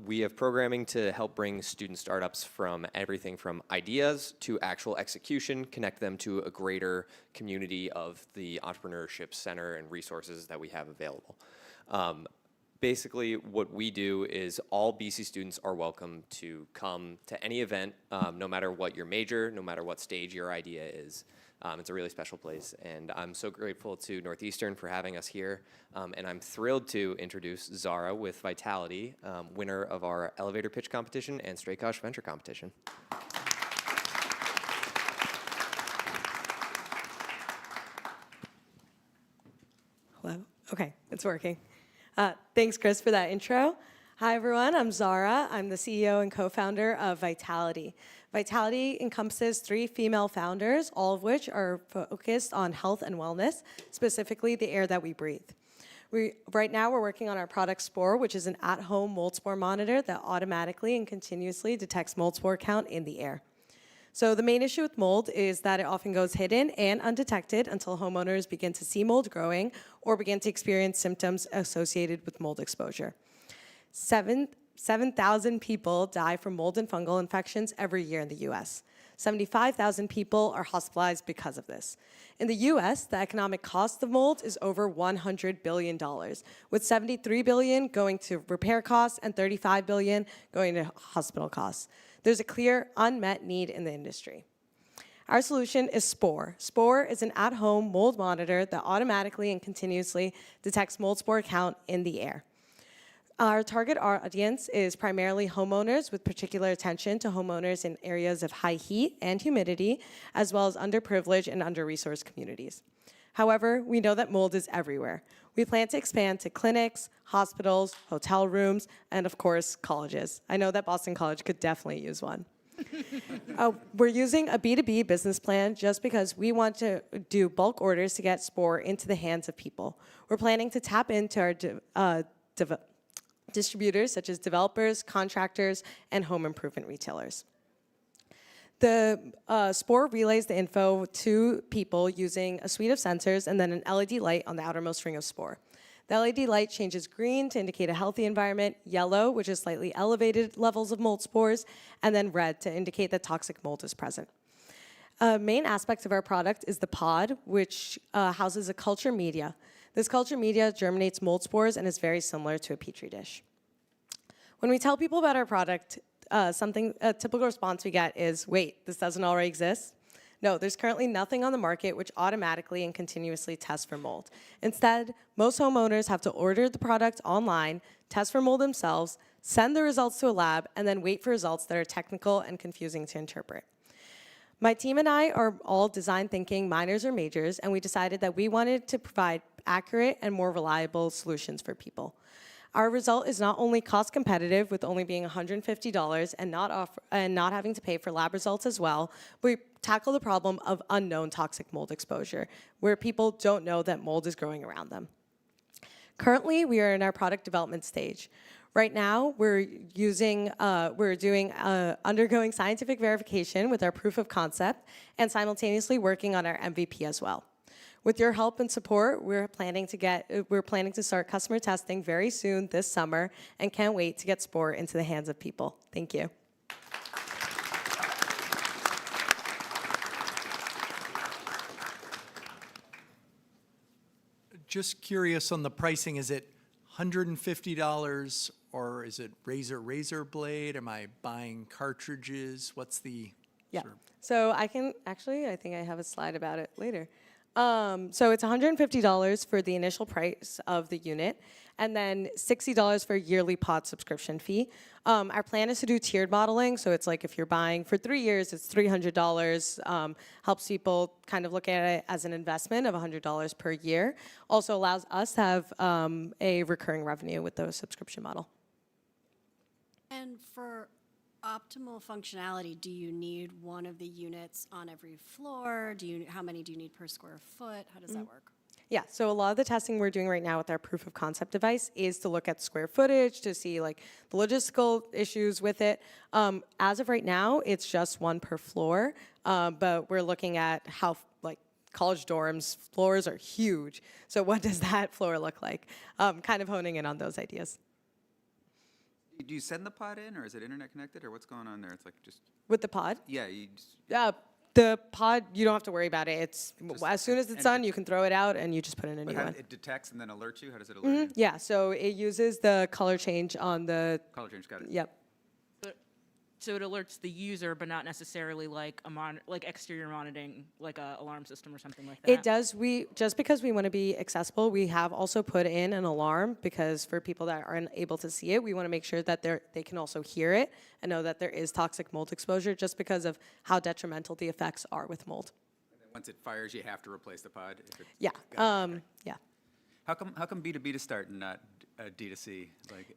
We have programming to help bring student startups from everything from ideas to actual execution, connect them to a greater community of the entrepreneurship center and resources that we have available. Basically, what we do is all BC students are welcome to come to any event, no matter what your major, no matter what stage your idea is. It's a really special place, and I'm so grateful to Northeastern for having us here, and I'm thrilled to introduce Zara with Vitality, winner of our elevator pitch competition and Straight Kosh venture competition. Hello? Okay, it's working. Thanks, Chris, for that intro. Hi, everyone. I'm Zara. I'm the CEO and co-founder of Vitality. Vitality encompasses 3 female founders, all of which are focused on health and wellness, specifically the air that we breathe. Right now, we're working on our product Spore, which is an at-home mold spore monitor that automatically and continuously detects mold spore count in the air. So the main issue with mold is that it often goes hidden and undetected until homeowners begin to see mold growing or begin to experience symptoms associated with mold exposure. 7,000 people die from mold and fungal infections every year in the US. 75,000 people are hospitalized because of this. In the US, the economic cost of mold is over $100 billion, with $73 billion going to repair costs and $35 billion going to hospital costs. There's a clear unmet need in the industry. Our solution is Spore. Spore is an at-home mold monitor that automatically and continuously detects mold spore count in the air. Our target audience is primarily homeowners, with particular attention to homeowners in areas of high heat and humidity, as well as underprivileged and under-resourced communities. However, we know that mold is everywhere. We plan to expand to clinics, hospitals, hotel rooms, and of course, colleges. I know that Boston College could definitely use one. We're using a B2B business plan just because we want to do bulk orders to get Spore into the hands of people. We're planning to tap into our distributors, such as developers, contractors, and home improvement retailers. The Spore relays the info to people using a suite of sensors and then an LED light on the outermost ring of Spore. The LED light changes green to indicate a healthy environment, yellow, which is slightly elevated levels of mold spores, and then red to indicate that toxic mold is present. Main aspects of our product is the pod, which houses a culture media. This culture media germinates mold spores and is very similar to a petri dish. When we tell people about our product, a typical response we get is, wait, this doesn't already exist? No, there's currently nothing on the market which automatically and continuously tests for mold. Instead, most homeowners have to order the product online, test for mold themselves, send the results to a lab, and then wait for results that are technical and confusing to interpret. My team and I are all design thinking minors or majors, and we decided that we wanted to provide accurate and more reliable solutions for people. Our result is not only cost competitive with only being $150 and not having to pay for lab results as well, but we tackle the problem of unknown toxic mold exposure, where people don't know that mold is growing around them. Currently, we are in our product development stage. Right now, we're undergoing scientific verification with our proof of concept and simultaneously working on our MVP as well. With your help and support, we're planning to start customer testing very soon this summer and can't wait to get Spore into the hands of people. Thank you. Just curious on the pricing, is it $150 or is it razor blade? Am I buying cartridges? What's the sort of... So I think I have a slide about it later. So it's $150 for the initial price of the unit, and then $60 for a yearly pod subscription fee. Our plan is to do tiered modeling, so it's like if you're buying for 3 years, it's $300, helps people kind of look at it as an investment of $100 per year. Also allows us to have a recurring revenue with the subscription model. And for optimal functionality, do you need one of the units on every floor? How many do you need per square foot? How does that work? Yeah, so a lot of the testing we're doing right now with our proof of concept device is to look at square footage, to see like the logistical issues with it. As of right now, it's just one per floor, but we're looking at how college dorms, floors are huge. So what does that floor look like? Kind of honing in on those ideas. Do you send the pod in, or is it internet connected, or what's going on there? It's like just... With the pod? Yeah, you just... The pod, you don't have to worry about it. It's as soon as it's done, you can throw it out and you just put in a new one. It detects and then alerts you? How does it alert you? Yeah, so it uses the color change on the... Color change, got it. Yep. So it alerts the user, but not necessarily like exterior monitoring, like a alarm system or something like that. It does. Just because we want to be accessible, we have also put in an alarm, because for people that aren't able to see it, we want to make sure that they can also hear it and know that there is toxic mold exposure, just because of how detrimental the effects are with mold. And then once it fires, you have to replace the pod? Yeah. Yeah. How come B2B to start and not D2C? Like,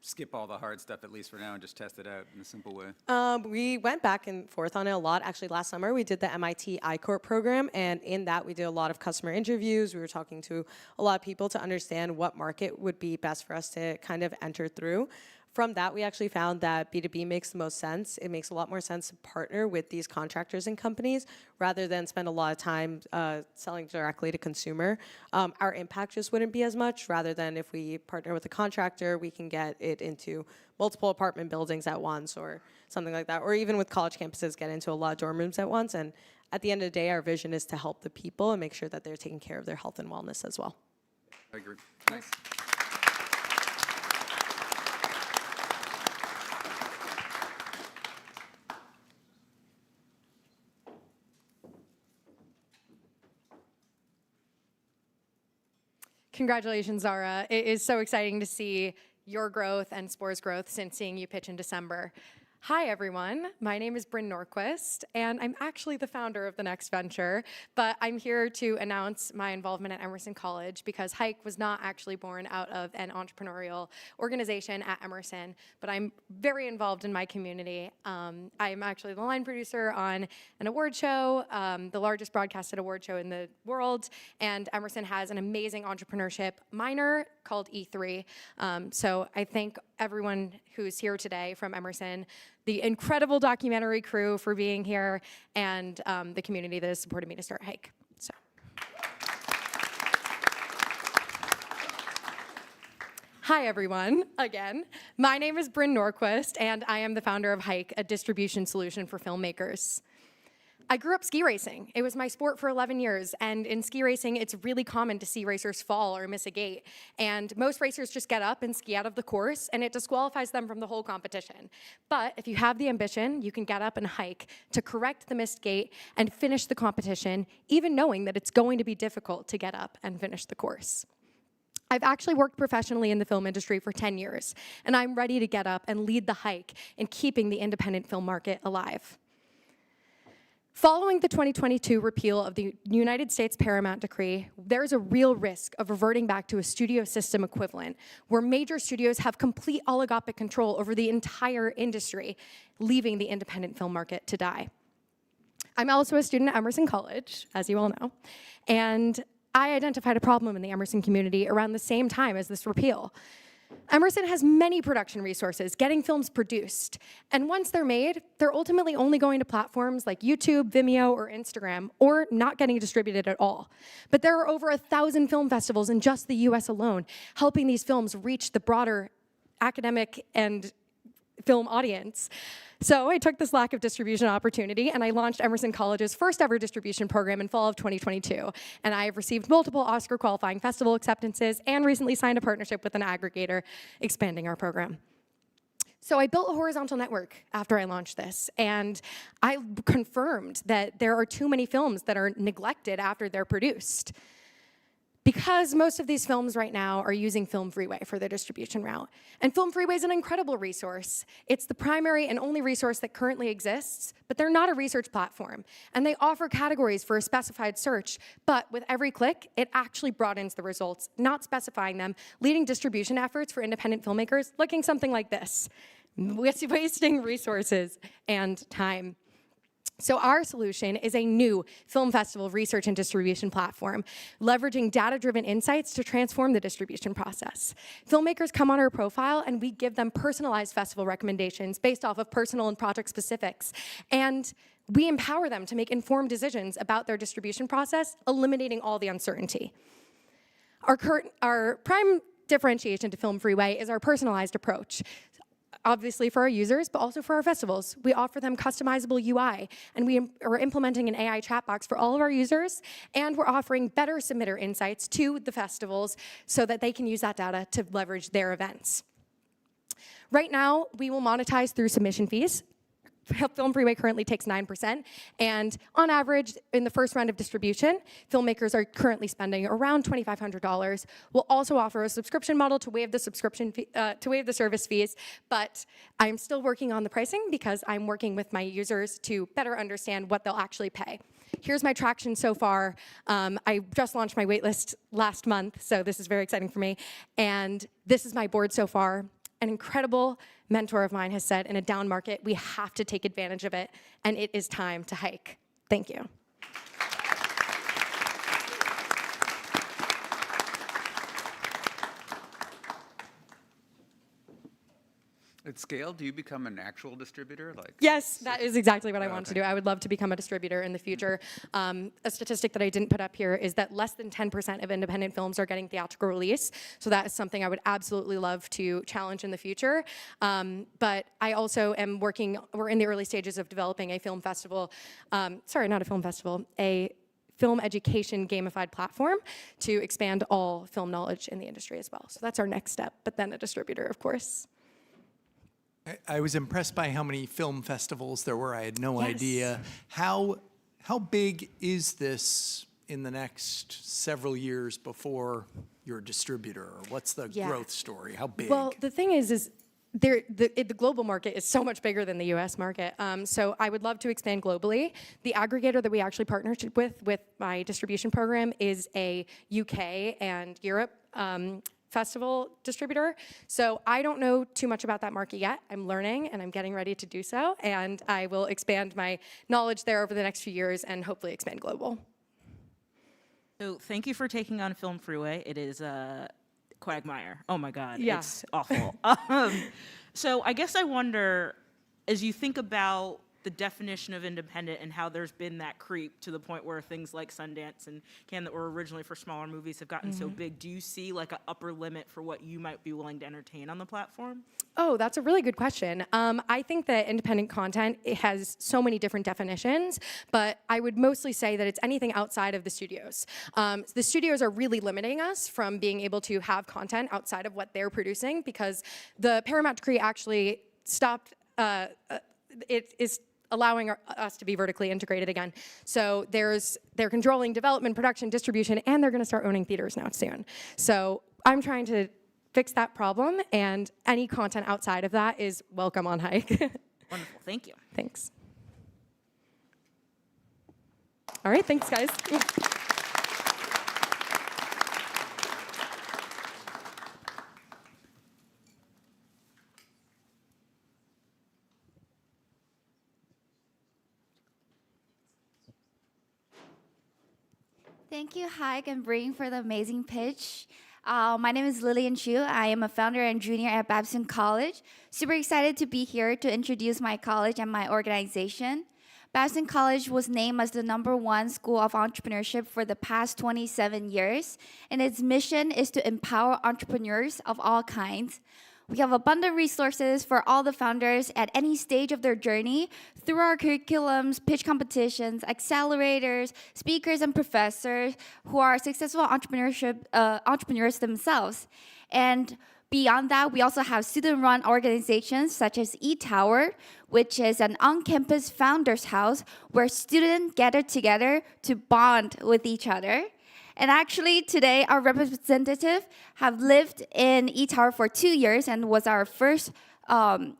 skip all the hard stuff, at least for now, and just test it out in a simple way? We went back and forth on it a lot. Actually, last summer, we did the MIT iCorp program, and in that, we did a lot of customer interviews. We were talking to a lot of people to understand what market would be best for us to kind of enter through. From that, we actually found that B2B makes the most sense. It makes a lot more sense to partner with these contractors and companies rather than spend a lot of time selling directly to consumer. Our impact just wouldn't be as much, rather than if we partner with a contractor, we can get it into multiple apartment buildings at once or something like that. Or even with college campuses, get into a lot of dorm rooms at once. And at the end of the day, our vision is to help the people and make sure that they're taking care of their health and wellness as well. I agree. Thanks. Congratulations, Zara. It is so exciting to see your growth and SPOR's growth since seeing you pitch in December. Hi, everyone. My name is Bryn Norquist, and I'm actually the founder of the next venture, but I'm here to announce my involvement at Emerson College because Hike was not actually born out of an entrepreneurial organization at Emerson, but I'm very involved in my community. I'm actually the line producer on an award show, the largest broadcasted award show in the world, and Emerson has an amazing entrepreneurship minor called E3. So I thank everyone who's here today from Emerson, the incredible documentary crew for being here, and the community that has supported me to start Hike. So. Hi, everyone, again. My name is Bryn Norquist, and I am the founder of Hike, a distribution solution for filmmakers. I grew up ski racing. It was my sport for 11 years, and in ski racing, it's really common to see racers fall or miss a gate, and most racers just get up and ski out of the course, and it disqualifies them from the whole competition. But if you have the ambition, you can get up and hike to correct the missed gate and finish the competition, even knowing that it's going to be difficult to get up and finish the course. I've actually worked professionally in the film industry for 10 years, and I'm ready to get up and lead the hike in keeping the independent film market alive. Following the 2022 repeal of the United States Paramount Decree, there's a real risk of reverting back to a studio system equivalent, where major studios have complete oligopoly control over the entire industry, leaving the independent film market to die. I'm also a student at Emerson College, as you all know, and I identified a problem in the Emerson community around the same time as this repeal. Emerson has many production resources getting films produced, and once they're made, they're ultimately only going to platforms like YouTube, Vimeo, or Instagram, or not getting distributed at all. But there are over 1,000 film festivals in just the US alone, helping these films reach the broader academic and film audience. So I took this lack of distribution opportunity and I launched Emerson College's first ever distribution program in fall of 2022. And I have received multiple Oscar qualifying festival acceptances and recently signed a partnership with an aggregator, expanding our program. So I built a horizontal network after I launched this, and I confirmed that there are too many films that are neglected after they're produced. Because most of these films right now are using Film Freeway for their distribution route. And Film Freeway is an incredible resource. It's the primary and only resource that currently exists, but they're not a research platform. And they offer categories for a specified search, but with every click, it actually broadens the results, not specifying them, leading distribution efforts for independent filmmakers looking something like this, wasting resources and time. So our solution is a new film festival research and distribution platform, leveraging data-driven insights to transform the distribution process. Filmmakers come on our profile and we give them personalized festival recommendations based off of personal and project specifics. And we empower them to make informed decisions about their distribution process, eliminating all the uncertainty. Our prime differentiation to Film Freeway is our personalized approach. Obviously for our users, but also for our festivals. We offer them customizable UI, and we are implementing an AI chat box for all of our users, and we're offering better submitter insights to the festivals so that they can use that data to leverage their events. Right now, we will monetize through submission fees. Film Freeway currently takes 9%, and on average, in the first round of distribution, filmmakers are currently spending around $2,500. We'll also offer a subscription model to waive the service fees, but I'm still working on the pricing because I'm working with my users to better understand what they'll actually pay. Here's my traction so far. I just launched my waitlist last month, so this is very exciting for me, and this is my board so far. An incredible mentor of mine has said, in a down market, we have to take advantage of it, and it is time to hike. Thank you. At scale, do you become an actual distributor? Yes, that is exactly what I want to do. I would love to become a distributor in the future. A statistic that I didn't put up here is that less than 10% of independent films are getting theatrical release. So that is something I would absolutely love to challenge in the future. But I also am we're in the early stages of developing a film festival, sorry, not a film festival, a film education gamified platform to expand all film knowledge in the industry as well. So that's our next step, but then a distributor, of course. I was impressed by how many film festivals there were. I had no idea. How big is this in the next several years before you're a distributor? Or what's the growth story? How big? Well, the thing is the global market is so much bigger than the U.S. market. So I would love to expand globally. The aggregator that we actually partnered with my distribution program is a UK and Europe festival distributor. So I don't know too much about that market yet. I'm learning and I'm getting ready to do so. And I will expand my knowledge there over the next few years and hopefully expand global. So thank you for taking on Film Freeway. It is a quagmire. Oh my God, Yeah. it's awful. So I guess I wonder, as you think about the definition of independent and how there's been that creep to the point where things like Sundance and Cannes that were originally for smaller movies have gotten so big, do you see like an upper limit for what you might be willing to entertain on the platform? Oh, that's a really good question. I think that independent content, it has so many different definitions, but I would mostly say that it's anything outside of the studios. The studios are really limiting us from being able to have content outside of what they're producing because the Paramount decree actually stopped, it is allowing us to be vertically integrated again. So they're controlling development, production, distribution, and they're gonna start owning theaters now soon. So I'm trying to fix that problem, and any content outside of that is welcome on Hike. Wonderful, thank you. Thanks. All right, thanks guys. Thank you, Hike and Bring, for the amazing pitch. My name is Lillian Chu. I am a founder and junior at Babson College. Super excited to be here to introduce my college and my organization. Babson College was named as the #1 school of entrepreneurship for the past 27 years, and its mission is to empower entrepreneurs of all kinds. We have abundant resources for all the founders at any stage of their journey through our curriculums, pitch competitions, accelerators, speakers, and professors who are successful entrepreneurs themselves. And beyond that, we also have student-run organizations such as eTower, which is an on-campus founders house where students gather together to bond with each other. And actually, today, our representative have lived in eTower for 2 years and was our first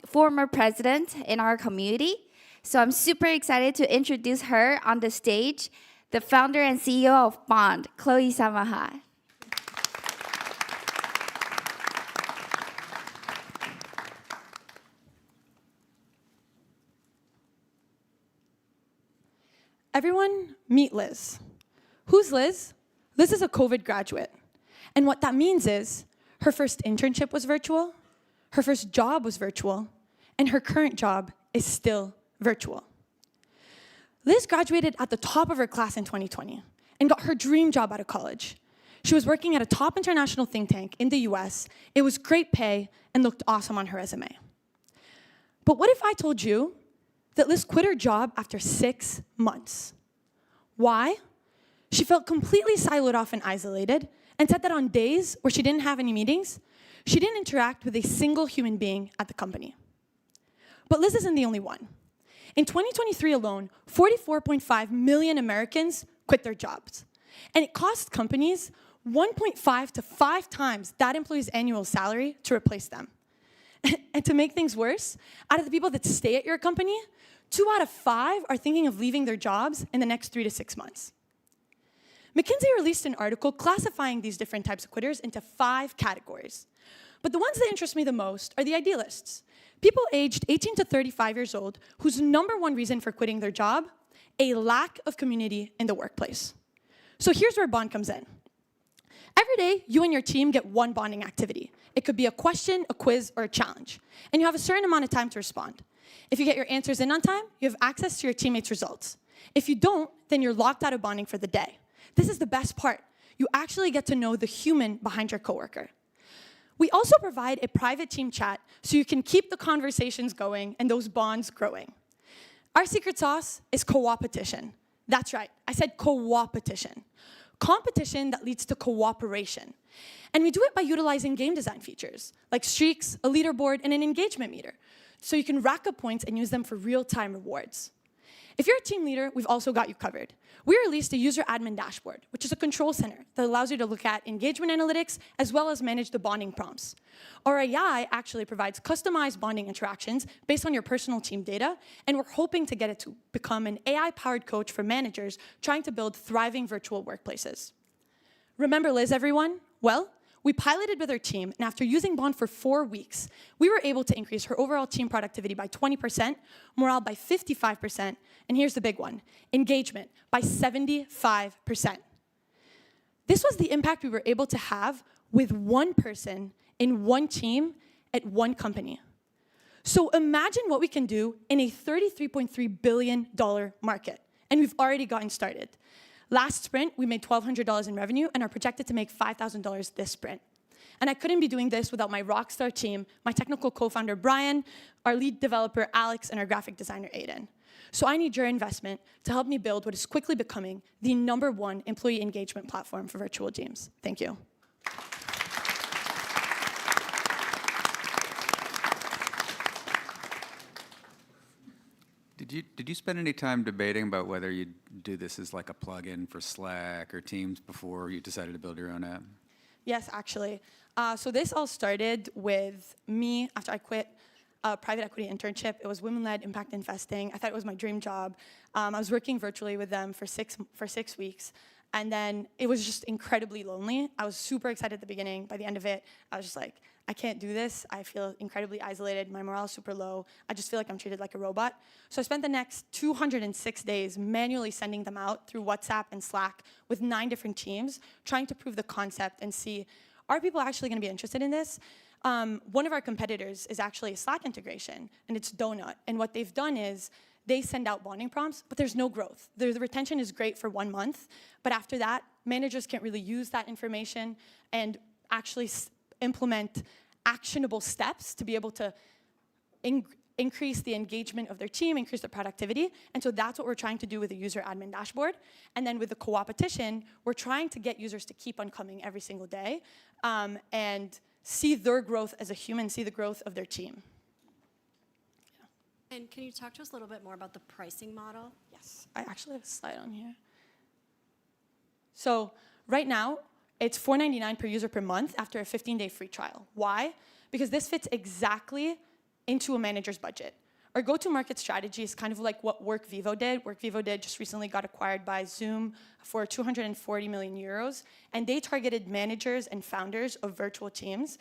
former president in our community. So I'm super excited to introduce her on the stage, the founder and CEO of Bond, Chloe Samaha. Everyone, meet Liz. Who's Liz? Liz is a COVID graduate. And what that means is her first internship was virtual, her first job was virtual, and her current job is still virtual. Liz graduated at the top of her class in 2020 and got her dream job out of college. She was working at a top international think tank in the US. It was great pay and looked awesome on her resume. But what if I told you that Liz quit her job after 6 months? Why? She felt completely siloed off and isolated, and said that on days where she didn't have any meetings, she didn't interact with a single human being at the company. But Liz isn't the only one. In 2023 alone, 44.5 million Americans quit their jobs. And it costs companies 1.5 to 5 times that employee's annual salary to replace them. And to make things worse, out of the people that stay at your company, 2 out of 5 are thinking of leaving their jobs in the next 3 to 6 months. McKinsey released an article classifying these different types of quitters into 5 categories. But the ones that interest me the most are the idealists. People aged 18 to 35 years old whose #1 reason for quitting their job, a lack of community in the workplace. So here's where Bond comes in. Every day, you and your team get one bonding activity. It could be a question, a quiz, or a challenge. And you have a certain amount of time to respond. If you get your answers in on time, you have access to your teammates' results. If you don't, then you're locked out of bonding for the day. This is the best part. You actually get to know the human behind your coworker. We also provide a private team chat so you can keep the conversations going and those bonds growing. Our secret sauce is co-opetition. That's right, I said co-opetition. Competition that leads to cooperation. And we do it by utilizing game design features, like streaks, a leaderboard, and an engagement meter, so you can rack up points and use them for real-time rewards. If you're a team leader, we've also got you covered. We released a user admin dashboard, which is a control center that allows you to look at engagement analytics as well as manage the bonding prompts. Our AI actually provides customized bonding interactions based on your personal team data, and we're hoping to get it to become an AI-powered coach for managers trying to build thriving virtual workplaces. Remember Liz, everyone? Well, we piloted with our team, and after using Bond for 4 weeks, we were able to increase her overall team productivity by 20%, morale by 55%, and here's the big one, engagement by 75%. This was the impact we were able to have with one person in one team at one company. So imagine what we can do in a $33.3 billion market, and we've already gotten started. Last sprint, we made $1,200 in revenue and are projected to make $5,000 this sprint. And I couldn't be doing this without my rockstar team, my technical co-founder, Brian, our lead developer, Alex, and our graphic designer, Aiden. So I need your investment to help me build what is quickly becoming the #1 employee engagement platform for virtual teams. Thank you. Did you spend any time debating about whether you'd do this as like a plugin for Slack or Teams before you decided to build your own app? Yes, actually. So this all started with me after I quit a private equity internship. It was women-led impact investing. I thought it was my dream job. I was working virtually with them for six weeks. And then it was just incredibly lonely. I was super excited at the beginning. By the end of it, I was just like, I can't do this. I feel incredibly isolated. My morale is super low. I just feel like I'm treated like a robot. So I spent the next 206 days manually sending them out through WhatsApp and Slack with 9 different teams, trying to prove the concept and see, are people actually going to be interested in this? One of our competitors is actually a Slack integration, and it's Donut. And what they've done is they send out bonding prompts, but there's no growth. The retention is great for 1 month, but after that, managers can't really use that information and actually implement actionable steps to be able to increase the engagement of their team, increase their productivity. And so that's what we're trying to do with the user admin dashboard. And then with the co-opetition, we're trying to get users to keep on coming every single day and see their growth as a human, see the growth of their team. And can you talk to us a little bit more about the pricing model? Yes, I actually have a slide on here. So right now, it's $4.99 per user per month after a 15-day free trial. Why? Because this fits exactly into a manager's budget. Our go-to-market strategy is kind of like what WorkVivo did. WorkVivo just recently got acquired by Zoom for 240 million euros, and they targeted managers and founders of virtual teams.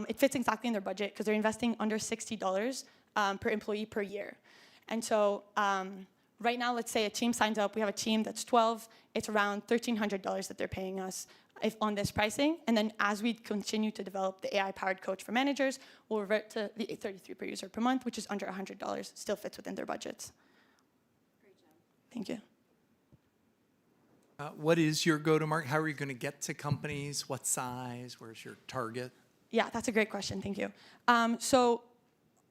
It fits exactly in their budget because they're investing under $60 per employee per year. And so right now, let's say a team signs up. We have a team that's 12. It's around $1,300 that they're paying us on this pricing. And then as we continue to develop the AI-powered coach for managers, we'll revert to the $33 per user per month, which is under $100. Still fits within their budgets. Great job. Thank you. What is your go-to-market? How are you going to get to companies? What size? Where's your target? Yeah, that's a great question. Thank you. So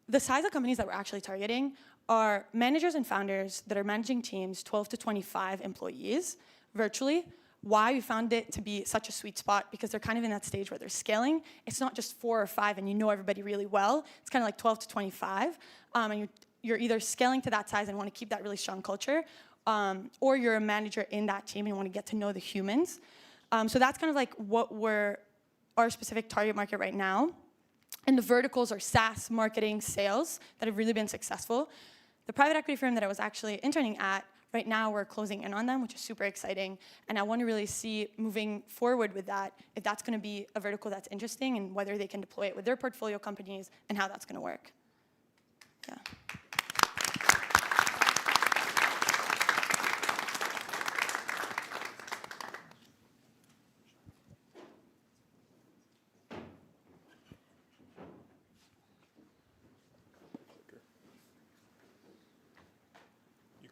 the size of companies that we're actually targeting are managers and founders that are managing teams 12 to 25 employees virtually. Why we found it to be such a sweet spot, because they're kind of in that stage where they're scaling. It's not just 4 or 5 and you know everybody really well. It's kind of like 12 to 25. And you're either scaling to that size and want to keep that really strong culture, or you're a manager in that team and want to get to know the humans. So that's kind of like what our specific target market right now. And the verticals are SaaS, marketing, sales that have really been successful. The private equity firm that I was actually interning at, right now we're closing in on them, which is super exciting. And I want to really see moving forward with that, if that's going to be a vertical that's interesting and whether they can deploy it with their portfolio companies and how that's going to work. Yeah.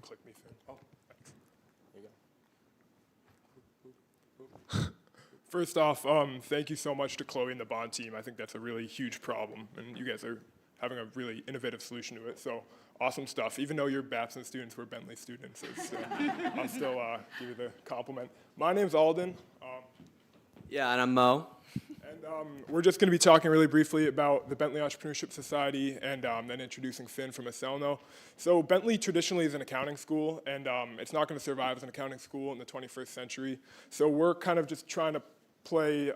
Click me through. Oh, thanks. There you go. First off, thank you so much to Chloe and the Bond team. I think that's a really huge problem, and you guys are having a really innovative solution to it. So awesome stuff. Even though you're Babson students, we're Bentley students. I'll still give you the compliment. My name's Alden. Yeah, and I'm Mo. We're just going to be talking really briefly about the Bentley Entrepreneurship Society and then introducing Finn from Acelno. So Bentley traditionally is an accounting school, and it's not going to survive as an accounting school in the 21st century. So we're kind of just trying to play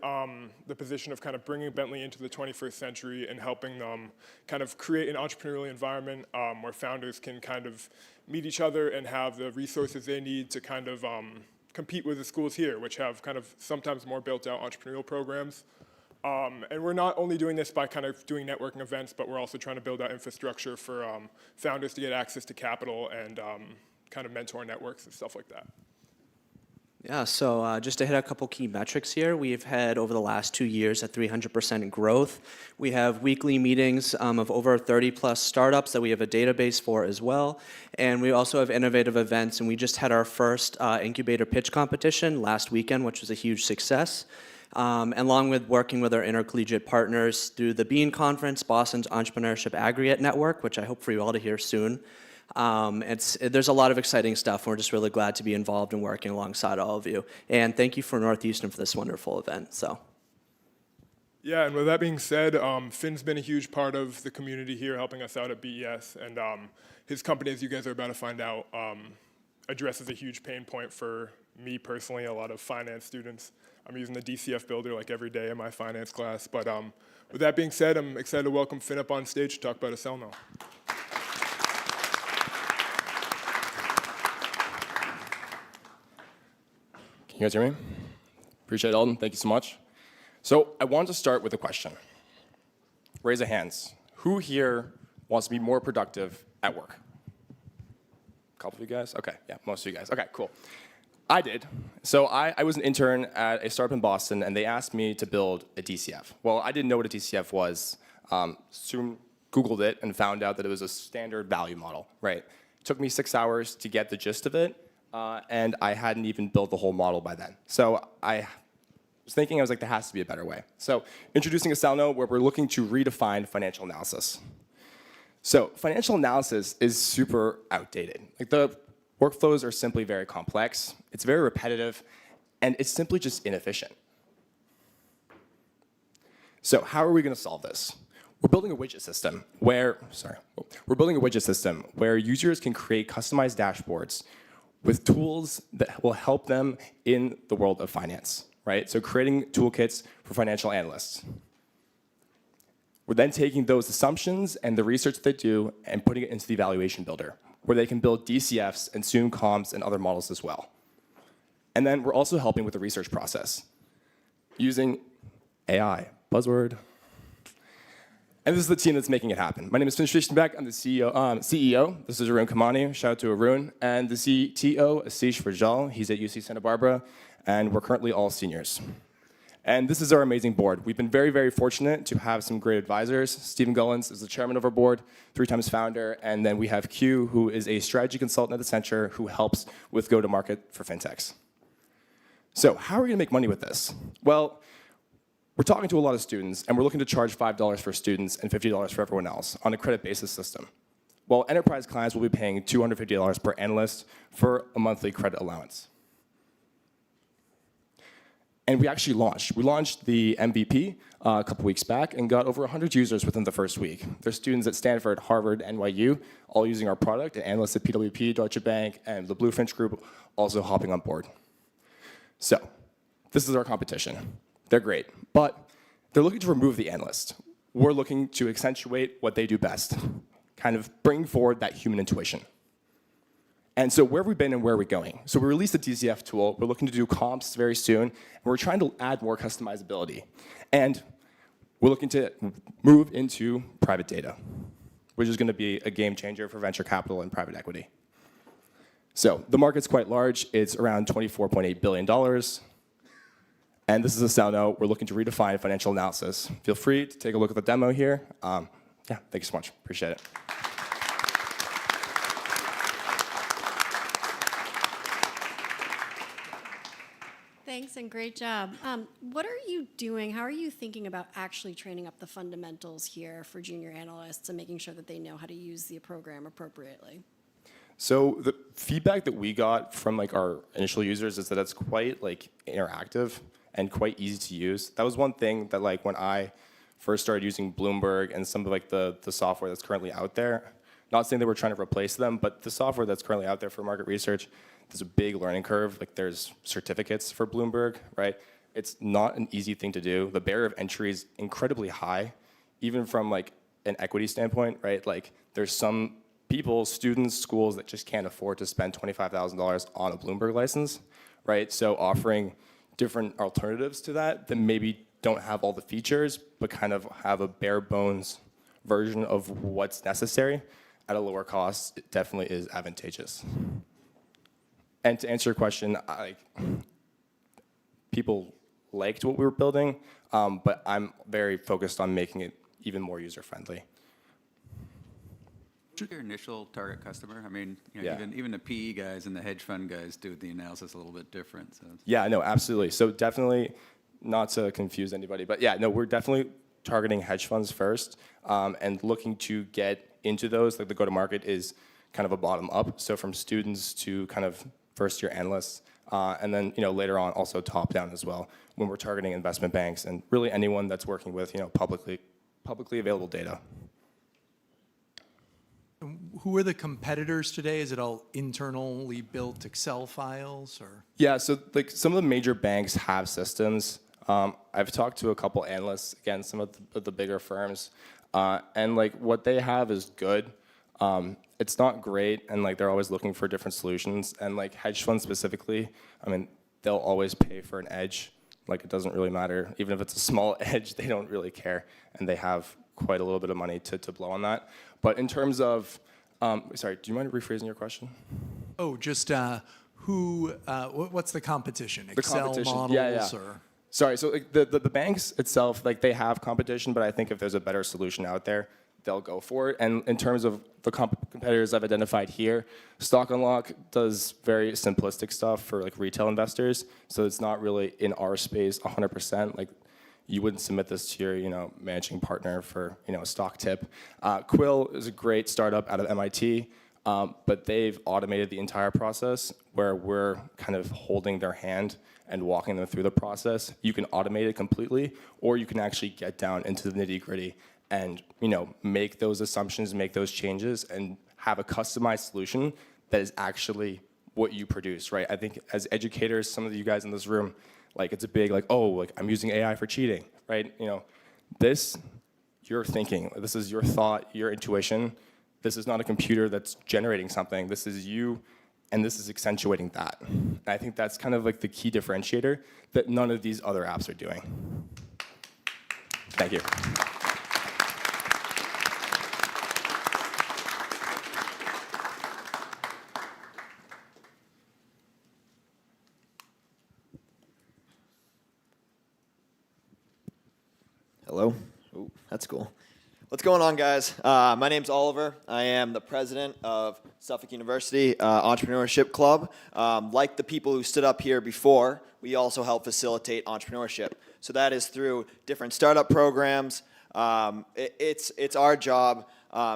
the position of kind of bringing Bentley into the 21st century and helping them kind of create an entrepreneurial environment where founders can kind of meet each other and have the resources they need to kind of compete with the schools here, which have kind of sometimes more built-out entrepreneurial programs. And we're not only doing this by kind of doing networking events, but we're also trying to build out infrastructure for founders to get access to capital and kind of mentor networks and stuff like that. Yeah, so just to hit a couple key metrics here, we've had over the last 2 years a 300% growth. We have weekly meetings of over 30 plus startups that we have a database for as well. And we also have innovative events, and we just had our first incubator pitch competition last weekend, which was a huge success. Along with working with our intercollegiate partners through the BEAN conference, Boston's Entrepreneurship Aggregate Network, which I hope for you all to hear soon. There's a lot of exciting stuff, and we're just really glad to be involved and working alongside all of you. And thank you for Northeastern for this wonderful event. Yeah, and with that being said, Finn's been a huge part of the community here, helping us out at BES, and his company, as you guys are about to find out, addresses a huge pain point for me personally, a lot of finance students. I'm using the DCF builder like every day in my finance class, but with that being said, I'm excited to welcome Finn up on stage to talk about Acelno. Can you guys hear me? Appreciate it, Alden. Thank you so much. So I wanted to start with a question. Raise of hands. Who here wants to be more productive at work? A couple of you guys? Okay, yeah, most of you guys. Okay, cool. I did. So I was an intern at a startup in Boston, and they asked me to build a DCF. Well, I didn't know what a DCF was. Soon Googled it and found out that it was a standard value model, right? It took me 6 hours to get the gist of it. And I hadn't even built the whole model by then. So I was thinking, I was like, there has to be a better way. So introducing Acelno, where we're looking to redefine financial analysis. So financial analysis is super outdated. Like the workflows are simply very complex, it's very repetitive, and it's simply just inefficient. So how are we gonna solve this? We're building a widget system where users can create customized dashboards with tools that will help them in the world of finance, right? So creating toolkits for financial analysts. We're then taking those assumptions and the research they do and putting it into the evaluation builder, where they can build DCFs and soon comps and other models as well. And then we're also helping with the research process using AI, buzzword. And this is the team that's making it happen. My name is Finn Beck. I'm the CEO. This is Arun Kamani. Shout out to Arun. And the CTO, Ashish Rajal. He's at UC Santa Barbara. And we're currently all seniors. And this is our amazing board. We've been very, very fortunate to have some great advisors. Stephen Gullins is the chairman of our board, 3 times founder. And then we have Q, who is a strategy consultant at Accenture, who helps with go-to-market for fintechs. So how are we going to make money with this? Well, we're talking to a lot of students, and we're looking to charge $5 for students and $50 for everyone else on a credit-basis system. Well, enterprise clients will be paying $250 per analyst for a monthly credit allowance. And we actually launched. We launched the MVP a couple weeks back and got over 100 users within the first week. There's students at Stanford, Harvard, NYU, all using our product, and analysts at PwC, Deutsche Bank, and the Bluefinch Group also hopping on board. So this is our competition. They're great, but they're looking to remove the analyst. We're looking to accentuate what they do best, kind of bring forward that human intuition. And so where have we been and where are we going? So we released a DCF tool. We're looking to do comps very soon, and we're trying to add more customizability. And we're looking to move into private data, which is going to be a game changer for venture capital and private equity. So the market's quite large. It's around $24.8 billion. And this is Acelno. We're looking to redefine financial analysis. Feel free to take a look at the demo here. Yeah, thank you so much. Appreciate it. Thanks and great job. What are you doing? How are you thinking about actually training up the fundamentals here for junior analysts and making sure that they know how to use the program appropriately? So the feedback that we got from like our initial users is that it's quite like interactive and quite easy to use. That was one thing that like when I first started using Bloomberg and some of like the software that's currently out there, not saying that we're trying to replace them, but the software that's currently out there for market research, there's a big learning curve. Like there's certificates for Bloomberg, right? It's not an easy thing to do. The barrier of entry is incredibly high, even from like an equity standpoint, right? Like there's some people, students, schools that just can't afford to spend $25,000 on a Bloomberg license, right? So offering different alternatives to that maybe don't have all the features, but kind of have a bare bones version of what's necessary at a lower cost, it definitely is advantageous. And to answer your question, people liked what we were building, but I'm very focused on making it even more user-friendly. Who's your initial target customer? I mean, you know, even the PE guys and the hedge fund guys do the analysis a little bit different. So. Yeah, no, absolutely. So definitely, not to confuse anybody, but yeah, no, we're definitely targeting hedge funds first and looking to get into those. Like the go-to-market is kind of a bottom-up, so from students to kind of first-year analysts, and then later on also top-down as well when we're targeting investment banks and really anyone that's working with publicly available data. Who are the competitors today? Is it all internally built Excel files or? Yeah, so like some of the major banks have systems. I've talked to a couple analysts, again, some of the bigger firms, and like what they have is good. It's not great, and like they're always looking for different solutions. And like hedge funds specifically, I mean, they'll always pay for an edge. Like it doesn't really matter, even if it's a small edge, they don't really care, and they have quite a little bit of money to blow on that. But in terms of, sorry, do you mind rephrasing your question? Oh, just what's the competition? The Excel competition, models yeah. or? Sorry, so like the banks itself, like they have competition, but I think if there's a better solution out there, they'll go for it. And in terms of the competitors I've identified here, Stock Unlock does very simplistic stuff for like retail investors. So it's not really in our space 100%. Like you wouldn't submit this to your managing partner for a stock tip. Quill is a great startup out of MIT, but they've automated the entire process where we're kind of holding their hand and walking them through the process. You can automate it completely, or you can actually get down into the nitty-gritty and make those assumptions, make those changes, and have a customized solution that is actually what you produce, right? I think as educators, some of you guys in this room, like it's a big I'm using AI for cheating, right? This, you're thinking, this is your thought, your intuition. This is not a computer that's generating something. This is you, and this is accentuating that. And I think that's kind of like the key differentiator that none of these other apps are doing. Thank you. Hello. Ooh, that's cool. What's going on, guys? My name's Oliver. I am the president of Suffolk University Entrepreneurship Club. Like the people who stood up here before, we also help facilitate entrepreneurship. So that is through different startup programs. It's our job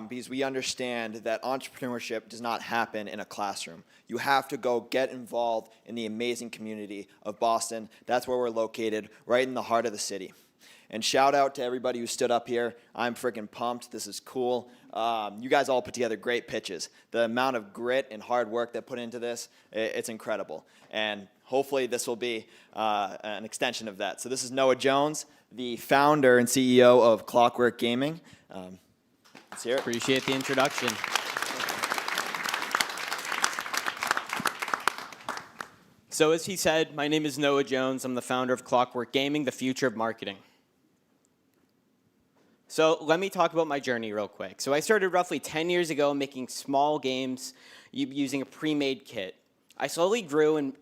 because we understand that entrepreneurship does not happen in a classroom. You have to go get involved in the amazing community of Boston. That's where we're located, right in the heart of the city. And shout out to everybody who stood up here. I'm freaking pumped. This is cool. You guys all put together great pitches. The amount of grit and hard work that put into this, it's incredible. And hopefully this will be an extension of that. So this is Noah Jones, the founder and CEO of Clockwork Gaming. Let's hear it. Appreciate the introduction. So as he said, my name is Noah Jones. I'm the founder of Clockwork Gaming, the future of marketing. So let me talk about my journey real quick. So I started roughly 10 years ago making small games using a pre-made kit. I slowly grew and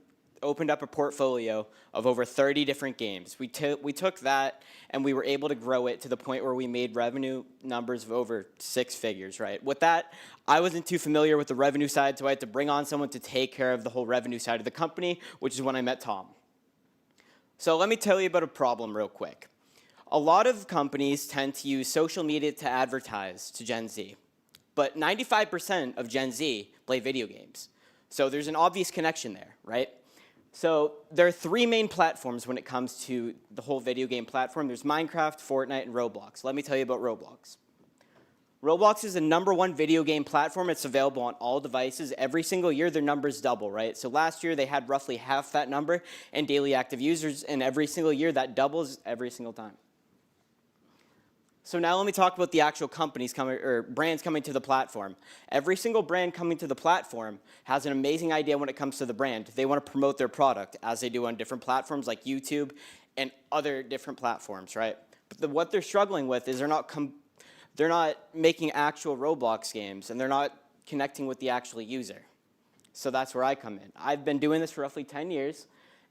opened up a portfolio of over 30 different games. We took that and we were able to grow it to the point where we made revenue numbers of over 6 figures, right? With that, I wasn't too familiar with the revenue side, so I had to bring on someone to take care of the whole revenue side of the company, which is when I met Tom. So let me tell you about a problem real quick. A lot of companies tend to use social media to advertise to Gen Z. but 95% of Gen Z play video games. So there's an obvious connection there, right? So there are three main platforms when it comes to the whole video game platform. There's Minecraft, Fortnite, and Roblox. Let me tell you about Roblox. Roblox is the #1 video game platform. It's available on all devices. Every single year, their numbers double, right? So last year, they had roughly half that number in daily active users, and every single year, that doubles every single time. So now let me talk about the actual companies coming, or brands coming to the platform. Every single brand coming to the platform has an amazing idea when it comes to the brand. They want to promote their product, as they do on different platforms like YouTube and other different platforms, right? But what they're struggling with is they're not making actual Roblox games, and they're not connecting with the actual user. So that's where I come in. I've been doing this for roughly 10 years.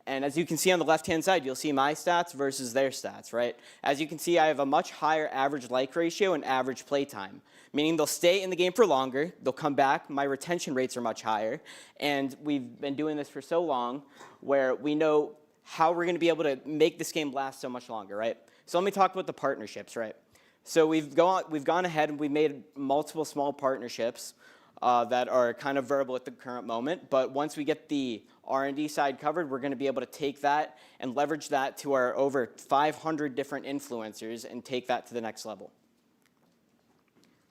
And as you can see on the left-hand side, you'll see my stats versus their stats, right? As you can see, I have a much higher average like ratio and average play time, meaning they'll stay in the game for longer, they'll come back, my retention rates are much higher, and we've been doing this for so long where we know how we're going to be able to make this game last so much longer, right? So let me talk about the partnerships, right? So we've gone ahead and we've made multiple small partnerships that are kind of verbal at the current moment, but once we get the R&D side covered, we're going to be able to take that and leverage that to our over 500 different influencers and take that to the next level.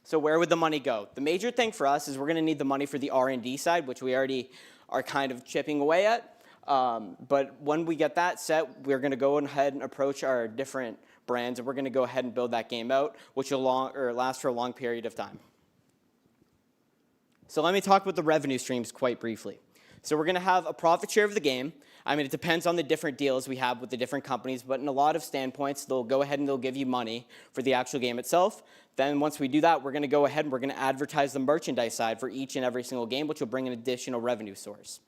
So where would the money go? The major thing for us is we're going to need the money for the R&D side, which we already are kind of chipping away at. But when we get that set, we're going to go ahead and approach our different brands, and we're going to go ahead and build that game out, which will last for a long period of time. So let me talk about the revenue streams quite briefly. So we're going to have a profit share of the game. I mean, it depends on the different deals we have with the different companies, but in a lot of standpoints, they'll go ahead and they'll give you money for the actual game itself. Then once we do that, we're going to go ahead and we're going to advertise the merchandise side for each and every single game, which will bring an additional revenue source.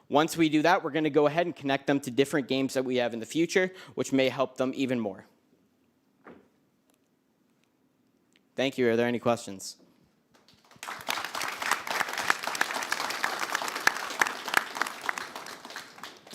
Once we do that, we're going to go ahead and connect them to different games that we have in the future, which may help them even more. Thank you. Are there any questions?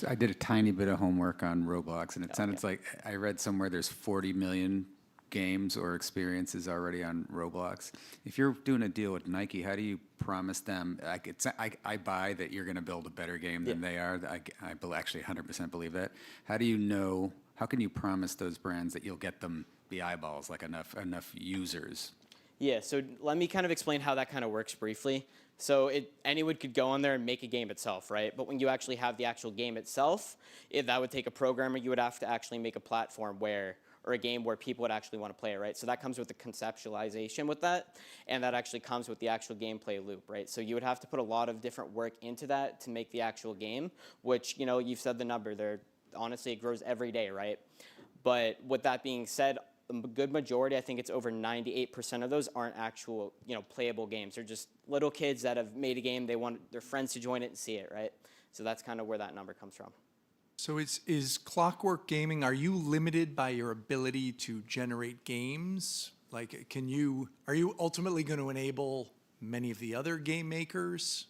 I did a tiny bit of homework on Roblox, and it sounded like I read somewhere there's 40 million games or experiences already on Roblox. If you're doing a deal with Nike, how do you promise them? I buy that you're going to build a better game than they are. I actually 100% believe that. How do you know? How can you promise those brands that you'll get them the eyeballs, like enough users? Yeah, so let me kind of explain how that kind of works briefly. So anyone could go on there and make a game itself, right? But when you actually have the actual game itself, that would take a programmer. You would have to actually make a platform or a game where people would actually want to play it, right? So that comes with the conceptualization with that, and that actually comes with the actual gameplay loop, right? So you would have to put a lot of different work into that to make the actual game, which, you know, you've said the number. Honestly, it grows every day, right? But with that being said, a good majority, I think it's over 98% of those aren't actual, playable games. They're just little kids that have made a game. They want their friends to join it and see it, right? So that's kind of where that number comes from. So is Clockwork Gaming, are you limited by your ability to generate games? Like, are you ultimately going to enable many of the other game makers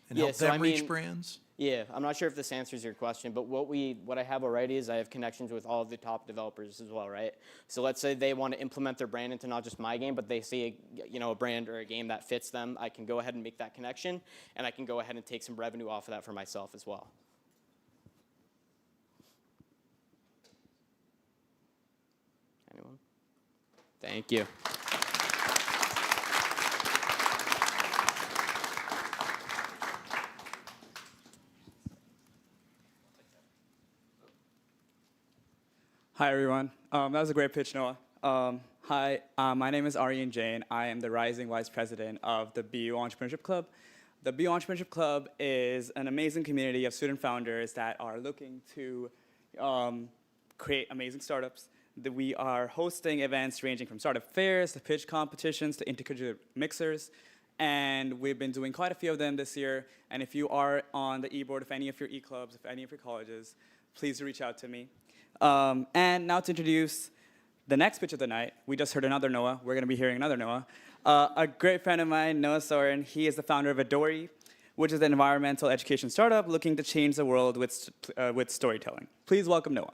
and help them reach brands? Yeah, I'm not sure if this answers your question, but what I have already is I have connections with all of the top developers as well, right? So let's say they want to implement their brand into not just my game, but they see a brand or a game that fits them. I can go ahead and make that connection, and I can go ahead and take some revenue off of that for myself as well. Anyone? Thank you. Hi, everyone. That was a great pitch, Noah. Hi, my name is Aryan Jain. I am the Rising Vice President of the BU Entrepreneurship Club. The BU Entrepreneurship Club is an amazing community of student founders that are looking to create amazing startups. We are hosting events ranging from startup fairs to pitch competitions to intercollegiate mixers. And we've been doing quite a few of them this year. And if you are on the e-board of any of your e-clubs, of any of your colleges, please reach out to me. And now to introduce the next pitch of the night. We just heard another Noah. We're going to be hearing another Noah. A great friend of mine, Noah Soren. He is the founder of Adori, which is an environmental education startup looking to change the world with storytelling. Please welcome Noah.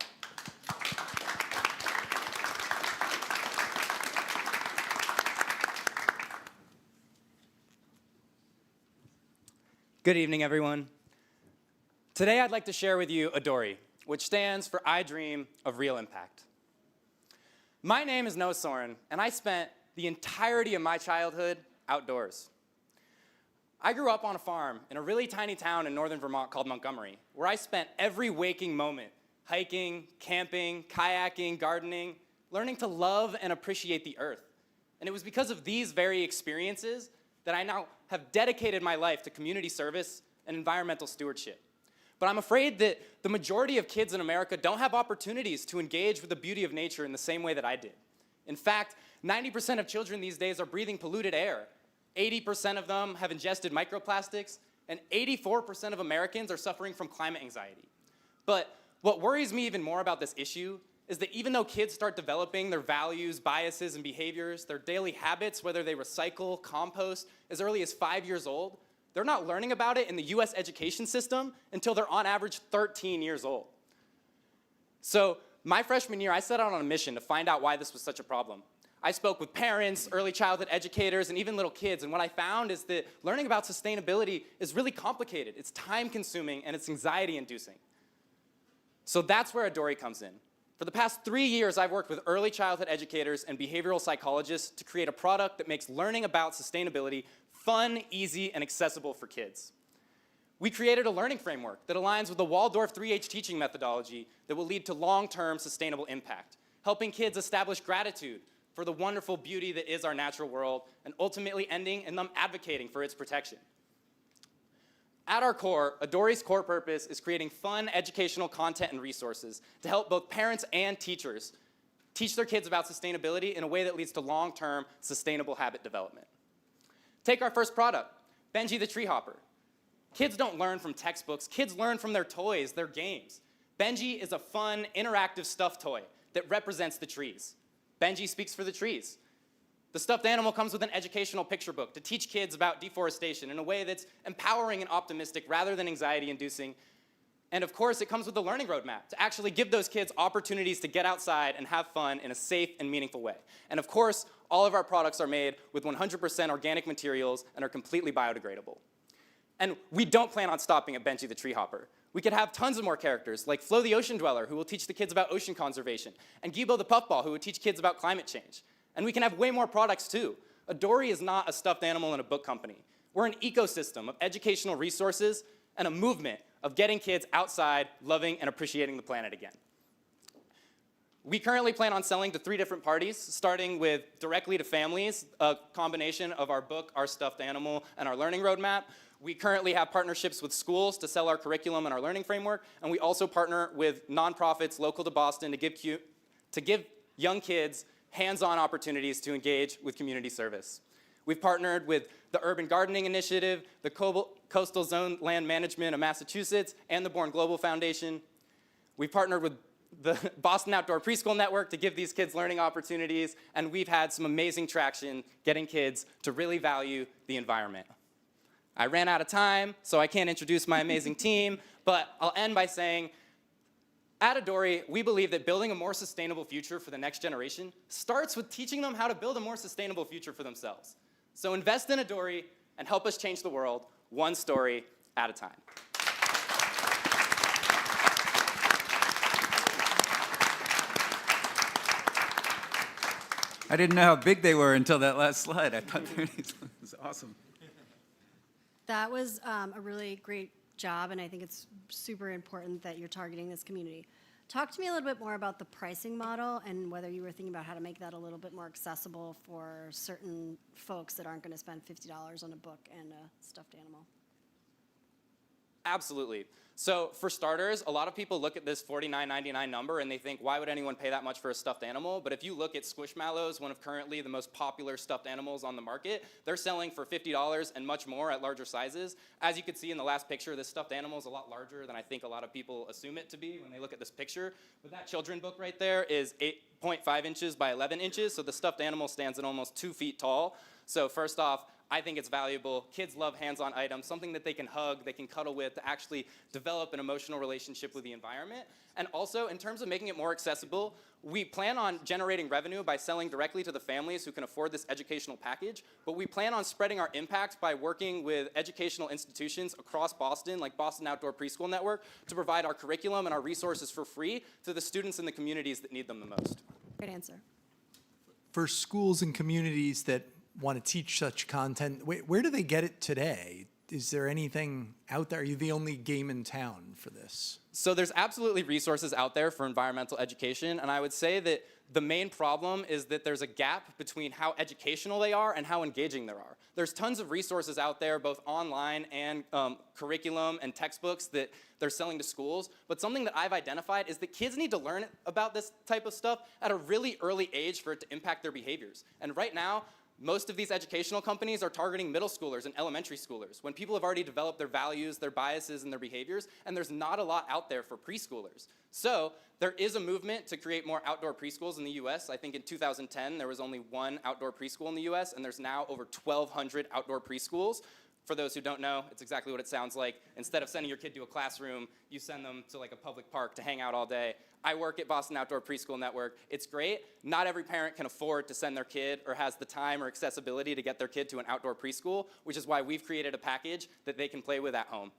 Good evening, everyone. Today, I'd like to share with you Adori, which stands for I Dream of Real Impact. My name is Noah Soren, and I spent the entirety of my childhood outdoors. I grew up on a farm in a really tiny town in northern Vermont called Montgomery, where I spent every waking moment hiking, camping, kayaking, gardening, learning to love and appreciate the earth. And it was because of these very experiences that I now have dedicated my life to community service and environmental stewardship. But I'm afraid that the majority of kids in America don't have opportunities to engage with the beauty of nature in the same way that I did. In fact, 90% of children these days are breathing polluted air. 80% of them have ingested microplastics, and 84% of Americans are suffering from climate anxiety. But what worries me even more about this issue is that even though kids start developing their values, biases, and behaviors, their daily habits, whether they recycle, compost, as early as 5 years old, they're not learning about it in the US education system until they're on average 13 years old. So my freshman year, I set out on a mission to find out why this was such a problem. I spoke with parents, early childhood educators, and even little kids, and what I found is that learning about sustainability is really complicated. It's time-consuming, and it's anxiety-inducing. So that's where Adori comes in. For the past 3 years, I've worked with early childhood educators and behavioral psychologists to create a product that makes learning about sustainability fun, easy, and accessible for kids. We created a learning framework that aligns with the Waldorf 3H teaching methodology that will lead to long-term sustainable impact, helping kids establish gratitude for the wonderful beauty that is our natural world, and ultimately ending in them advocating for its protection. At our core, Adori's core purpose is creating fun educational content and resources to help both parents and teachers teach their kids about sustainability in a way that leads to long-term sustainable habit development. Take our first product, Benji the Tree Hopper. Kids don't learn from textbooks, kids learn from their toys, their games. Benji is a fun, interactive stuffed toy that represents the trees. Benji speaks for the trees. The stuffed animal comes with an educational picture book to teach kids about deforestation in a way that's empowering and optimistic rather than anxiety-inducing. And of course, it comes with a learning roadmap to actually give those kids opportunities to get outside and have fun in a safe and meaningful way. And of course, all of our products are made with 100% organic materials and are completely biodegradable. And we don't plan on stopping at Benji the Tree Hopper. We could have tons of more characters, like Flo the Ocean Dweller, who will teach the kids about ocean conservation, and Gibo the Puffball, who will teach kids about climate change. And we can have way more products, too. Adori is not a stuffed animal in a book company. We're an ecosystem of educational resources and a movement of getting kids outside, loving, and appreciating the planet again. We currently plan on selling to 3 different parties, starting with directly to families, a combination of our book, our stuffed animal, and our learning roadmap. We currently have partnerships with schools to sell our curriculum and our learning framework, and we also partner with nonprofits local to Boston to give young kids hands-on opportunities to engage with community service. We've partnered with the Urban Gardening Initiative, the Coastal Zone Land Management of Massachusetts, and the Born Global Foundation. We've partnered with the Boston Outdoor Preschool Network to give these kids learning opportunities, and we've had some amazing traction getting kids to really value the environment. I ran out of time, so I can't introduce my amazing team, but I'll end by saying, at Adori, we believe that building a more sustainable future for the next generation starts with teaching them how to build a more sustainable future for themselves. So invest in Adori and help us change the world one story at a time. I didn't know how big they were until that last slide. I thought it was awesome. That was a really great job, and I think it's super important that you're targeting this community. Talk to me a little bit more about the pricing model and whether you were thinking about how to make that a little bit more accessible for certain folks that aren't going to spend $50 on a book and a stuffed animal. Absolutely. So for starters, a lot of people look at this $49.99 number and they think, why would anyone pay that much for a stuffed animal? But if you look at Squishmallows, one of currently the most popular stuffed animals on the market, they're selling for $50 and much more at larger sizes. As you can see in the last picture, this stuffed animal is a lot larger than I think a lot of people assume it to be when they look at this picture. But that children book right there is 8.5 inches by 11 inches, so the stuffed animal stands at almost 2 feet tall. So first off, I think it's valuable. Kids love hands-on items, something that they can hug, they can cuddle with, to actually develop an emotional relationship with the environment. And also, in terms of making it more accessible, we plan on generating revenue by selling directly to the families who can afford this educational package, but we plan on spreading our impact by working with educational institutions across Boston, like Boston Outdoor Preschool Network, to provide our curriculum and our resources for free to the students in the communities that need them the most. Great answer. For schools and communities that want to teach such content, where do they get it today? Is there anything out there? Are you the only game in town for this? So there's absolutely resources out there for environmental education, and I would say that the main problem is that there's a gap between how educational they are and how engaging there are. There's tons of resources out there, both online and curriculum and textbooks that they're selling to schools, but something that I've identified is that kids need to learn about this type of stuff at a really early age for it to impact their behaviors. And right now, most of these educational companies are targeting middle schoolers and elementary schoolers when people have already developed their values, their biases, and their behaviors, and there's not a lot out there for preschoolers. So there is a movement to create more outdoor preschools in the US. I think in 2010, there was only one outdoor preschool in the US, and there's now over 1,200 outdoor preschools. For those who don't know, it's exactly what it sounds like. Instead of sending your kid to a classroom, you send them to like a public park to hang out all day. I work at Boston Outdoor Preschool Network. It's great. Not every parent can afford to send their kid or has the time or accessibility to get their kid to an outdoor preschool, which is why we've created a package that they can play with at home.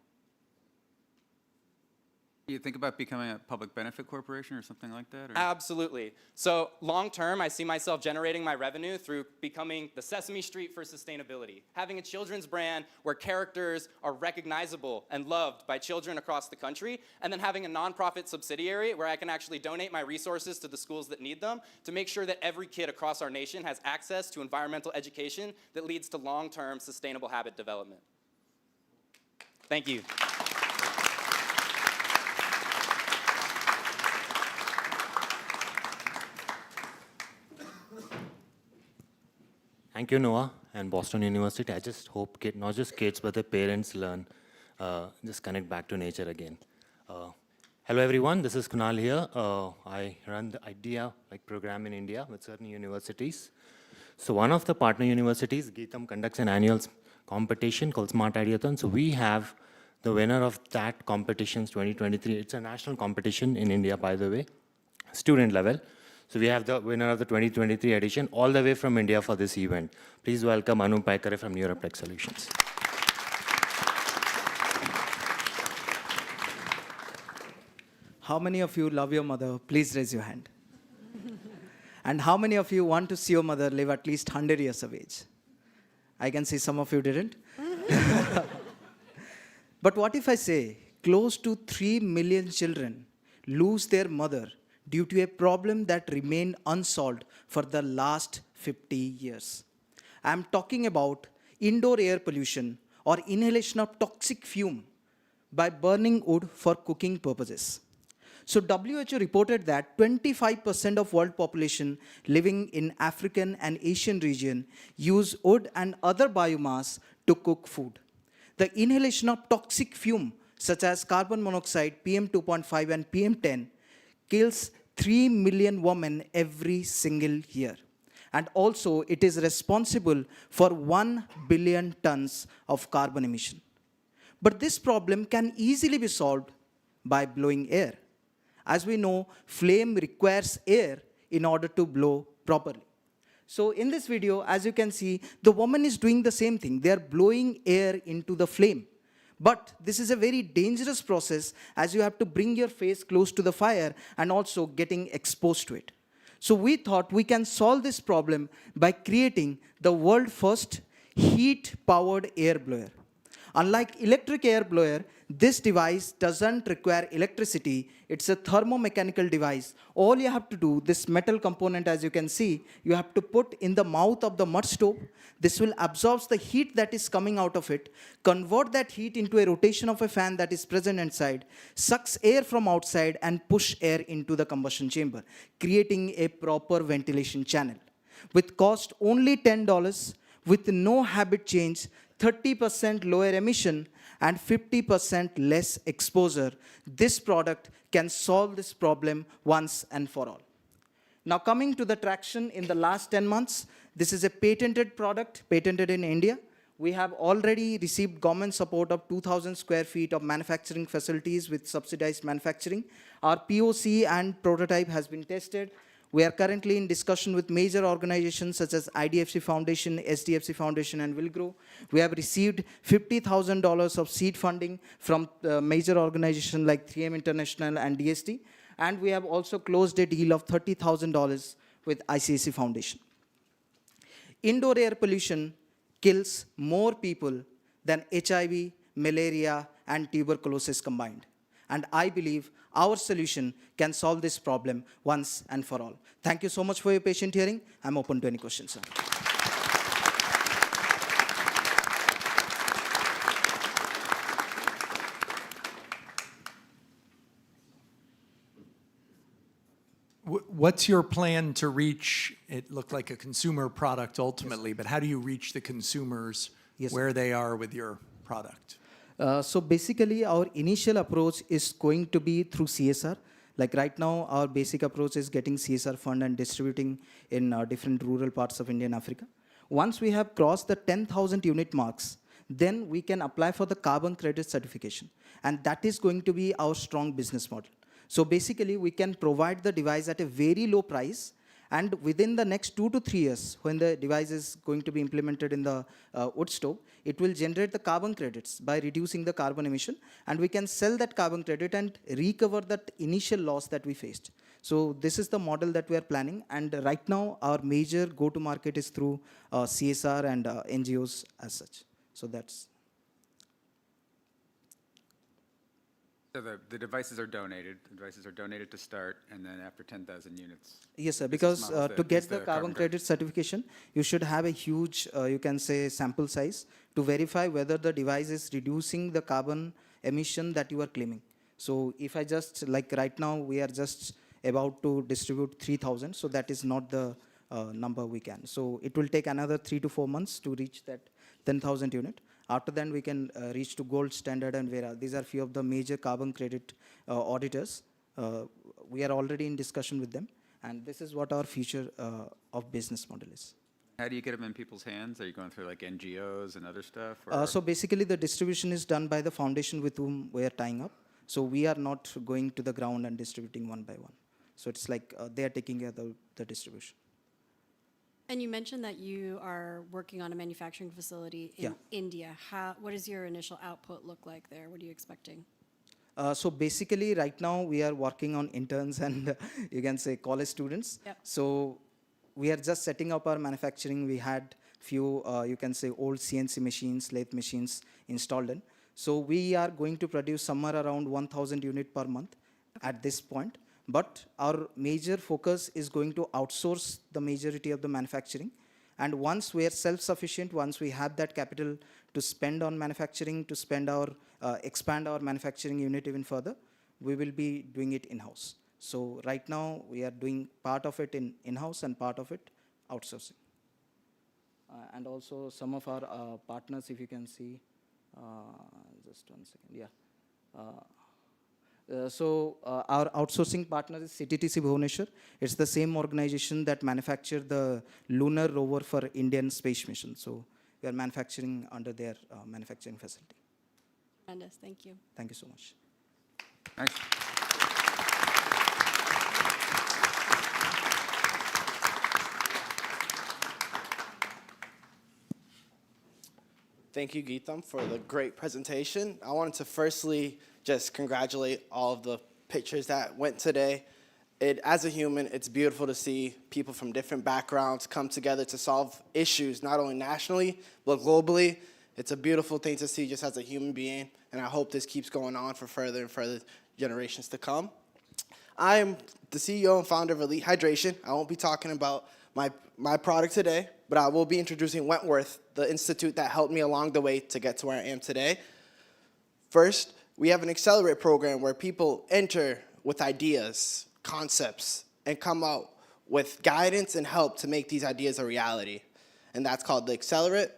Do you think about becoming a public benefit corporation or something like that? Or? Absolutely. So long term, I see myself generating my revenue through becoming the Sesame Street for sustainability, having a children's brand where characters are recognizable and loved by children across the country, and then having a nonprofit subsidiary where I can actually donate my resources to the schools that need them to make sure that every kid across our nation has access to environmental education that leads to long-term sustainable habit development. Thank you. Thank you, Noah and Boston University. I just hope not just kids, but their parents learn, just connect back to nature again. Hello, everyone. This is Kunal here. I run the IDEA program in India with certain universities. So one of the partner universities, Geetham, conducts an annual competition called Smart Idea-Thon. So we have the winner of that competition 2023. It's a national competition in India, by the way, student level. So we have the winner of the 2023 edition all the way from India for this event. Please welcome Anu Paikare from Neuroplex Solutions. How many of you love your mother? Please raise your hand. And how many of you want to see your mother live at least 100 years of age? I can see some of you didn't. But what if I say close to 3 million children lose their mother due to a problem that remained unsolved for the last 50 years. I'm talking about indoor air pollution or inhalation of toxic fume by burning wood for cooking purposes. So WHO reported that 25% of world population living in African and Asian region use wood and other biomass to cook food. The inhalation of toxic fume such as carbon monoxide, PM2.5 and PM10 kills 3 million women every single year. And also, it is responsible for 1 billion tons of carbon emission. But this problem can easily be solved by blowing air. As we know, flame requires air in order to blow properly. So in this video, as you can see, the woman is doing the same thing. They are blowing air into the flame. But this is a very dangerous process as you have to bring your face close to the fire and also getting exposed to it. So we thought we can solve this problem by creating the world's first heat-powered air blower. Unlike electric air blower, this device doesn't require electricity. It's a thermomechanical device. All you have to do, this metal component, as you can see, you have to put in the mouth of the mud stove. This will absorb the heat that is coming out of it, convert that heat into a rotation of a fan that is present inside, sucks air from outside, and push air into the combustion chamber, creating a proper ventilation channel. With cost only $10, with no habit change, 30% lower emission, and 50% less exposure, this product can solve this problem once and for all. Now coming to the traction in the last 10 months, this is a patented product, patented in India, We have already received government support of 2,000 square feet of manufacturing facilities with subsidized manufacturing. Our POC and prototype has been tested. We are currently in discussion with major organizations such as IDFC Foundation, SDFC Foundation, and Will Grow. We have received $50,000 of seed funding from major organizations like 3M International and DST. And we have also closed a deal of $30,000 with ICAC Foundation. Indoor air pollution kills more people than HIV, malaria, and tuberculosis combined. And I believe our solution can solve this problem once and for all. Thank you so much for your patient hearing. I'm open to any questions, sir. What's your plan to reach, it looked like a consumer product ultimately, but how do you reach the consumers where they are with your product? So basically, our initial approach is going to be through CSR. Like right now, our basic approach is getting CSR fund and distributing in different rural parts of India and Africa. Once we have crossed the 10,000 unit marks, then we can apply for the carbon credit certification. And that is going to be our strong business model. So basically, we can provide the device at a very low price, and within the next 2 to 3 years, when the device is going to be implemented in the wood stove, it will generate the carbon credits by reducing the carbon emission, and we can sell that carbon credit and recover that initial loss that we faced. So this is the model that we are planning, and right now, our major go-to-market is through CSR and NGOs as such. So that's... So the devices are donated. The devices are donated to start, and then after 10,000 units. Yes, sir. Because to get the carbon credit certification, you should have a huge, you can say, sample size to verify whether the device is reducing the carbon emission that you are claiming. So if I just, like right now, we are just about to distribute 3,000, so that is not the number we can. So it will take another 3 to 4 months to reach that 10,000 unit. After then, we can reach to gold standard and Vera. These are few of the major carbon credit auditors. We are already in discussion with them, and this is what our future of business model is. How do you get them in people's hands? Are you going through like NGOs and other stuff? So basically, the distribution is done by the foundation with whom we are tying up. So we are not going to the ground and distributing one by one. So it's like they are taking care of the distribution. And you mentioned that you are working on a manufacturing facility in India. What does your initial output look like there? What are you expecting? So basically, right now, we are working on interns and you can say college students. Yep. So we are just setting up our manufacturing. We had few, you can say, old CNC machines, lathe machines installed in. So we are going to produce somewhere around 1,000 units per month at this point. But our major focus is going to outsource the majority of the manufacturing. And once we are self-sufficient, once we have that capital to spend on manufacturing, to spend our, expand our manufacturing unit even further, we will be doing it in-house. So right now, we are doing part of it in-house and part of it outsourcing. And also some of our partners, if you can see, just 1 second, yeah. So our outsourcing partner is CTTC Bhubaneswar. It's the same organization that manufactured the lunar rover for Indian space mission. So we are manufacturing under their manufacturing facility. Tremendous. Thank you. Thank you so much. Nice. Thank you, Geetam, for the great presentation. I wanted to firstly just congratulate all of the pictures that went today. As a human, it's beautiful to see people from different backgrounds come together to solve issues, not only nationally, but globally. It's a beautiful thing to see just as a human being, and I hope this keeps going on for further and further generations to come. I am the CEO and founder of Elite Hydration. I won't be talking about my product today, but I will be introducing Wentworth, the institute that helped me along the way to get to where I am today. First, we have an Accelerator program where people enter with ideas, concepts, and come out with guidance and help to make these ideas a reality. And that's called the Accelerator.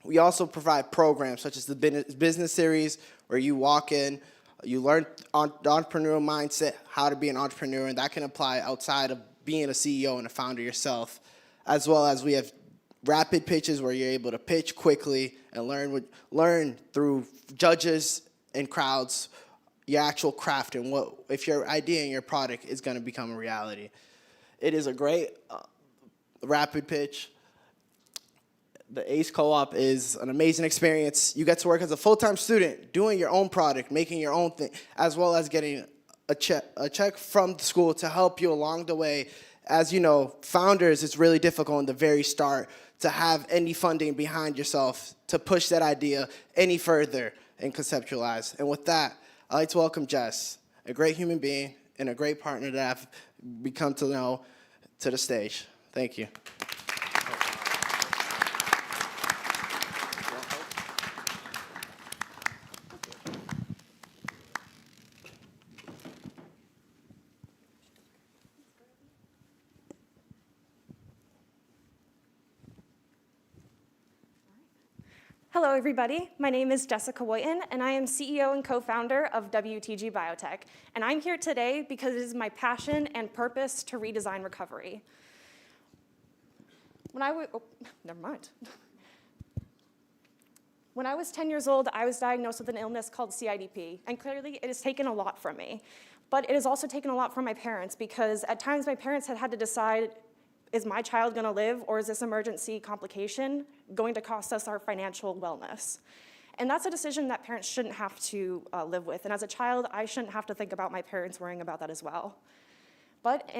We also provide programs such as the business series where you walk in, you learn the entrepreneurial mindset, how to be an entrepreneur, and that can apply outside of being a CEO and a founder yourself, as well as we have rapid pitches where you're able to pitch quickly and learn through judges and crowds your actual craft and what if your idea and your product is going to become a reality. It is a great rapid pitch. The ACE Co-op is an amazing experience. You get to work as a full-time student, doing your own product, making your own thing, as well as getting a check from the school to help you along the way. As you know, founders, it's really difficult in the very start to have any funding behind yourself to push that idea any further and conceptualize. And with that, I'd like to welcome Jess, a great human being and a great partner that I've become to know, to the stage. Thank you. Hello, everybody. My name is Jessica Woyton, and I am CEO and co-founder of WTG Biotech. And I'm here today because it is my passion and purpose to redesign recovery. When I was 10 years old, I was diagnosed with an illness called CIDP, and clearly it has taken a lot from me. But it has also taken a lot from my parents, because at times my parents had to decide, is my child going to live, or is this emergency complication going to cost us our financial wellness? And that's a decision that parents shouldn't have to live with. And as a child, I shouldn't have to think about my parents worrying about that as well. But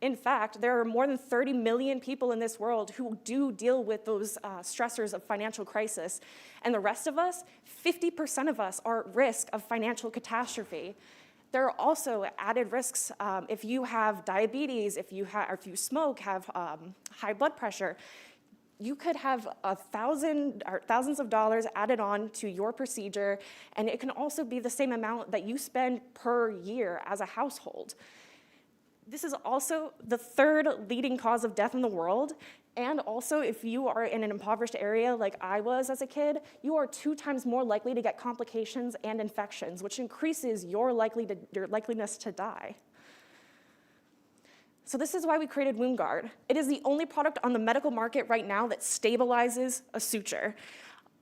in fact, there are more than 30 million people in this world who do deal with those stressors of financial crisis. And the rest of us, 50% of us, are at risk of financial catastrophe. There are also added risks if you have diabetes, if you smoke, have high blood pressure. You could have thousands of dollars added on to your procedure, and it can also be the same amount that you spend per year as a household. This is also the third leading cause of death in the world. And also, if you are in an impoverished area like I was as a kid, you are 2 times more likely to get complications and infections, which increases your likeliness to die. So this is why we created WoundGuard. It is the only product on the medical market right now that stabilizes a suture.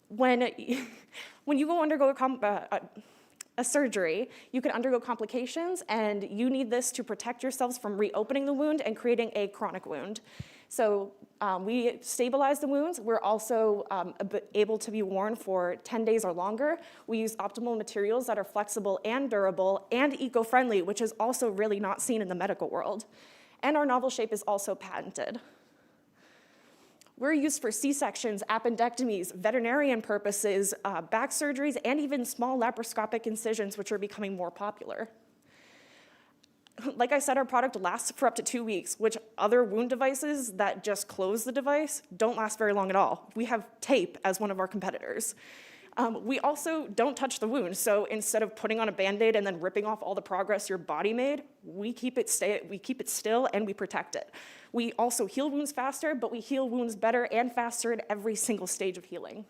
When you go undergo a surgery, you can undergo complications, and you need this to protect yourselves from reopening the wound and creating a chronic wound. So we stabilize the wounds. We're also able to be worn for 10 days or longer. We use optimal materials that are flexible and durable and eco-friendly, which is also really not seen in the medical world. And our novel shape is also patented. We're used for C-sections, appendectomies, veterinarian purposes, back surgeries, and even small laparoscopic incisions, which are becoming more popular. Like I said, our product lasts for up to 2 weeks, which other wound devices that just close the device don't last very long at all. We have tape as one of our competitors. We also don't touch the wound, so instead of putting on a Band-Aid and then ripping off all the progress your body made, we keep it still and we protect it. We also heal wounds faster, but we heal wounds better and faster at every single stage of healing.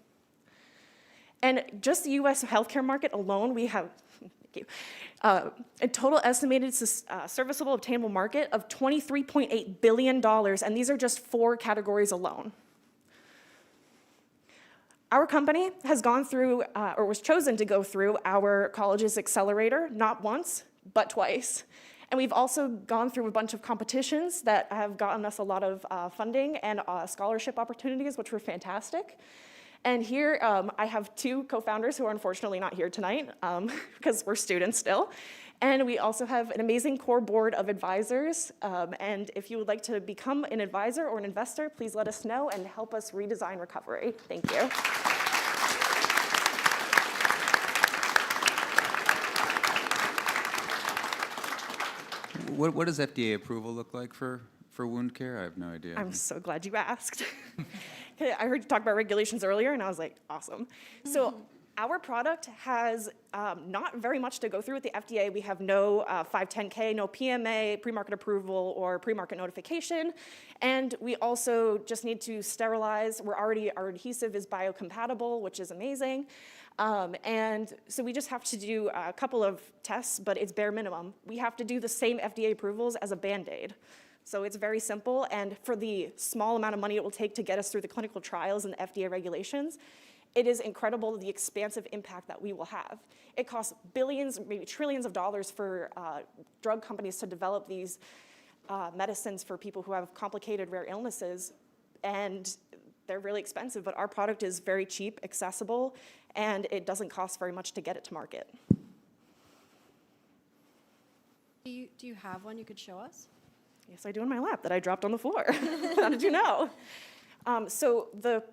And just the US healthcare market alone, we have a total estimated serviceable obtainable market of $23.8 billion, and these are just 4 categories alone. Our company has gone through, or was chosen to go through, our college's Accelerator, not once, but twice. And we've also gone through a bunch of competitions that have gotten us a lot of funding and scholarship opportunities, which were fantastic. And here I have 2 co-founders who are unfortunately not here tonight because we're students still. And we also have an amazing core board of advisors. And if you would like to become an advisor or an investor, please let us know and help us redesign recovery. Thank you. What does FDA approval look like for wound care? I have no idea. I'm so glad you asked. I heard you talk about regulations earlier, and I was like, awesome. So our product has not very much to go through with the FDA. We have no 510K, no PMA, pre-market approval, or pre-market notification. And we also just need to sterilize. Our adhesive is biocompatible, which is amazing. And so we just have to do a couple of tests, but it's bare minimum. We have to do the same FDA approvals as a Band-Aid. So it's very simple, and for the small amount of money it will take to get us through the clinical trials and the FDA regulations, it is incredible the expansive impact that we will have. It costs billions, maybe trillions of dollars for drug companies to develop these medicines for people who have complicated rare illnesses, and they're really expensive, but our product is very cheap, accessible, and it doesn't cost very much to get it to market. Do you have one you could show us? Yes, I do in my lap that I dropped on the floor. How did you know? So the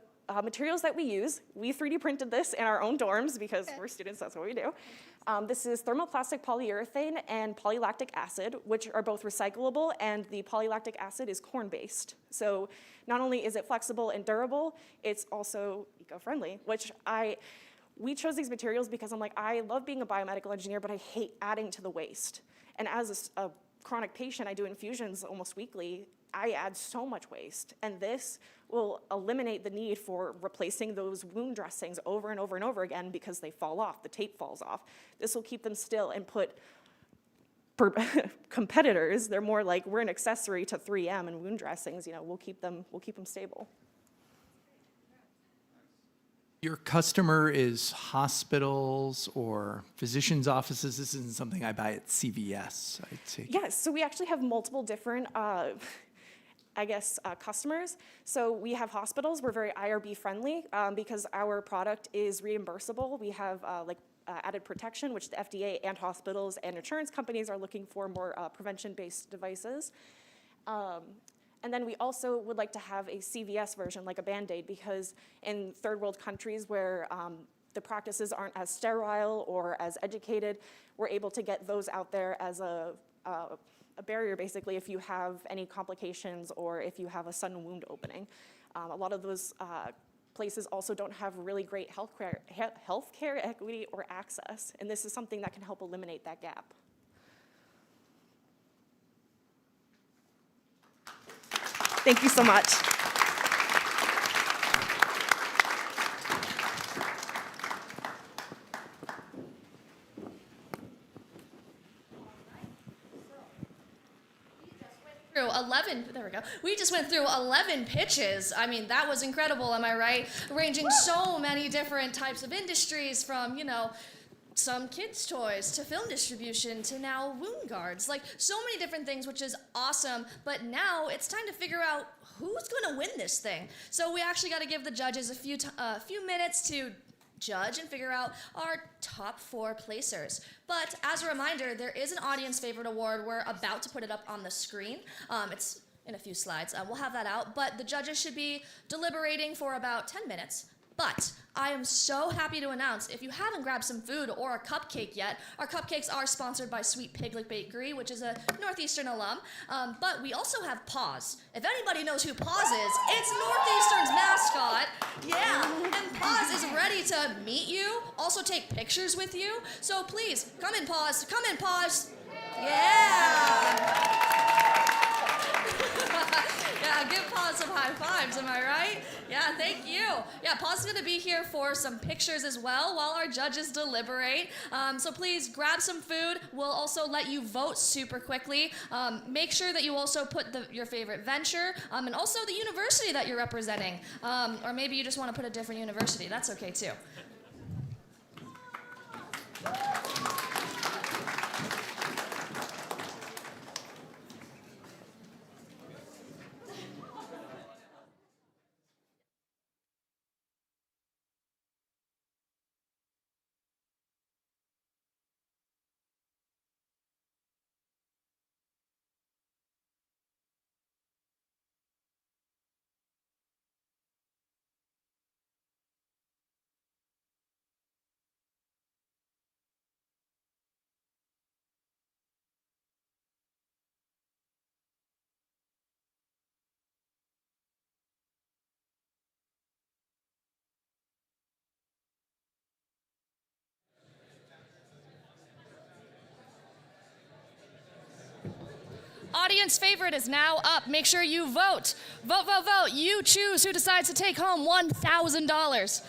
materials that we use, we 3D printed this in our own dorms because we're students, that's what we do. This is thermoplastic polyurethane and polylactic acid, which are both recyclable, and the polylactic acid is corn-based. So not only is it flexible and durable, it's also eco-friendly, which we chose these materials because I'm like, I love being a biomedical engineer, but I hate adding to the waste. And as a chronic patient, I do infusions almost weekly. I add so much waste, and this will eliminate the need for replacing those wound dressings over and over and over again because they fall off, the tape falls off. This will keep them still and put competitors, they're more like, we're an accessory to 3M and wound dressings, we'll keep them stable. Your customer is hospitals or physicians' offices. This isn't something I buy at CVS, I'd say. Yes, so we actually have multiple different customers. So we have hospitals. We're very IRB friendly because our product is reimbursable. We have added protection, which the FDA and hospitals and insurance companies are looking for more prevention-based devices. And then we also would like to have a CVS version, like a Band-Aid, because in third world countries where the practices aren't as sterile or as educated, we're able to get those out there as a barrier, basically, if you have any complications or if you have a sudden wound opening. A lot of those places also don't have really great healthcare equity or access, and this is something that can help eliminate that gap. Thank you so much. Through 11, there we go. We just went through 11 pitches. I mean, that was incredible, am I right? Ranging so many different types of industries from, some kids' toys to film distribution to now wound guards. Like, so many different things, which is awesome. But now it's time to figure out who's going to win this thing. So we actually got to give the judges a few minutes to judge and figure out our top 4 placers. But as a reminder, there is an audience favorite award. We're about to put it up on the screen. It's in a few slides. We'll have that out. But the judges should be deliberating for about 10 minutes. But I am so happy to announce, if you haven't grabbed some food or a cupcake yet, our cupcakes are sponsored by Sweet Piglet Bakery, which is a Northeastern alum. But we also have Paws. If anybody knows who Paws is, it's Northeastern's mascot. Yeah, and Paws is ready to meet you, also take pictures with you. So please, come in, Paws. Come in, Paws. Yeah. Yeah, give Paws some high fives, am I right? Yeah, thank you. Yeah, Paws is going to be here for some pictures as well while our judges deliberate. So please grab some food. We'll also let you vote super quickly. Make sure that you also put your favorite venture and also the university that you're representing. Or maybe you just want to put a different university. That's okay too. Audience favorite is now up. Make sure you vote. Vote, vote, vote. You choose who decides to take home $1,000.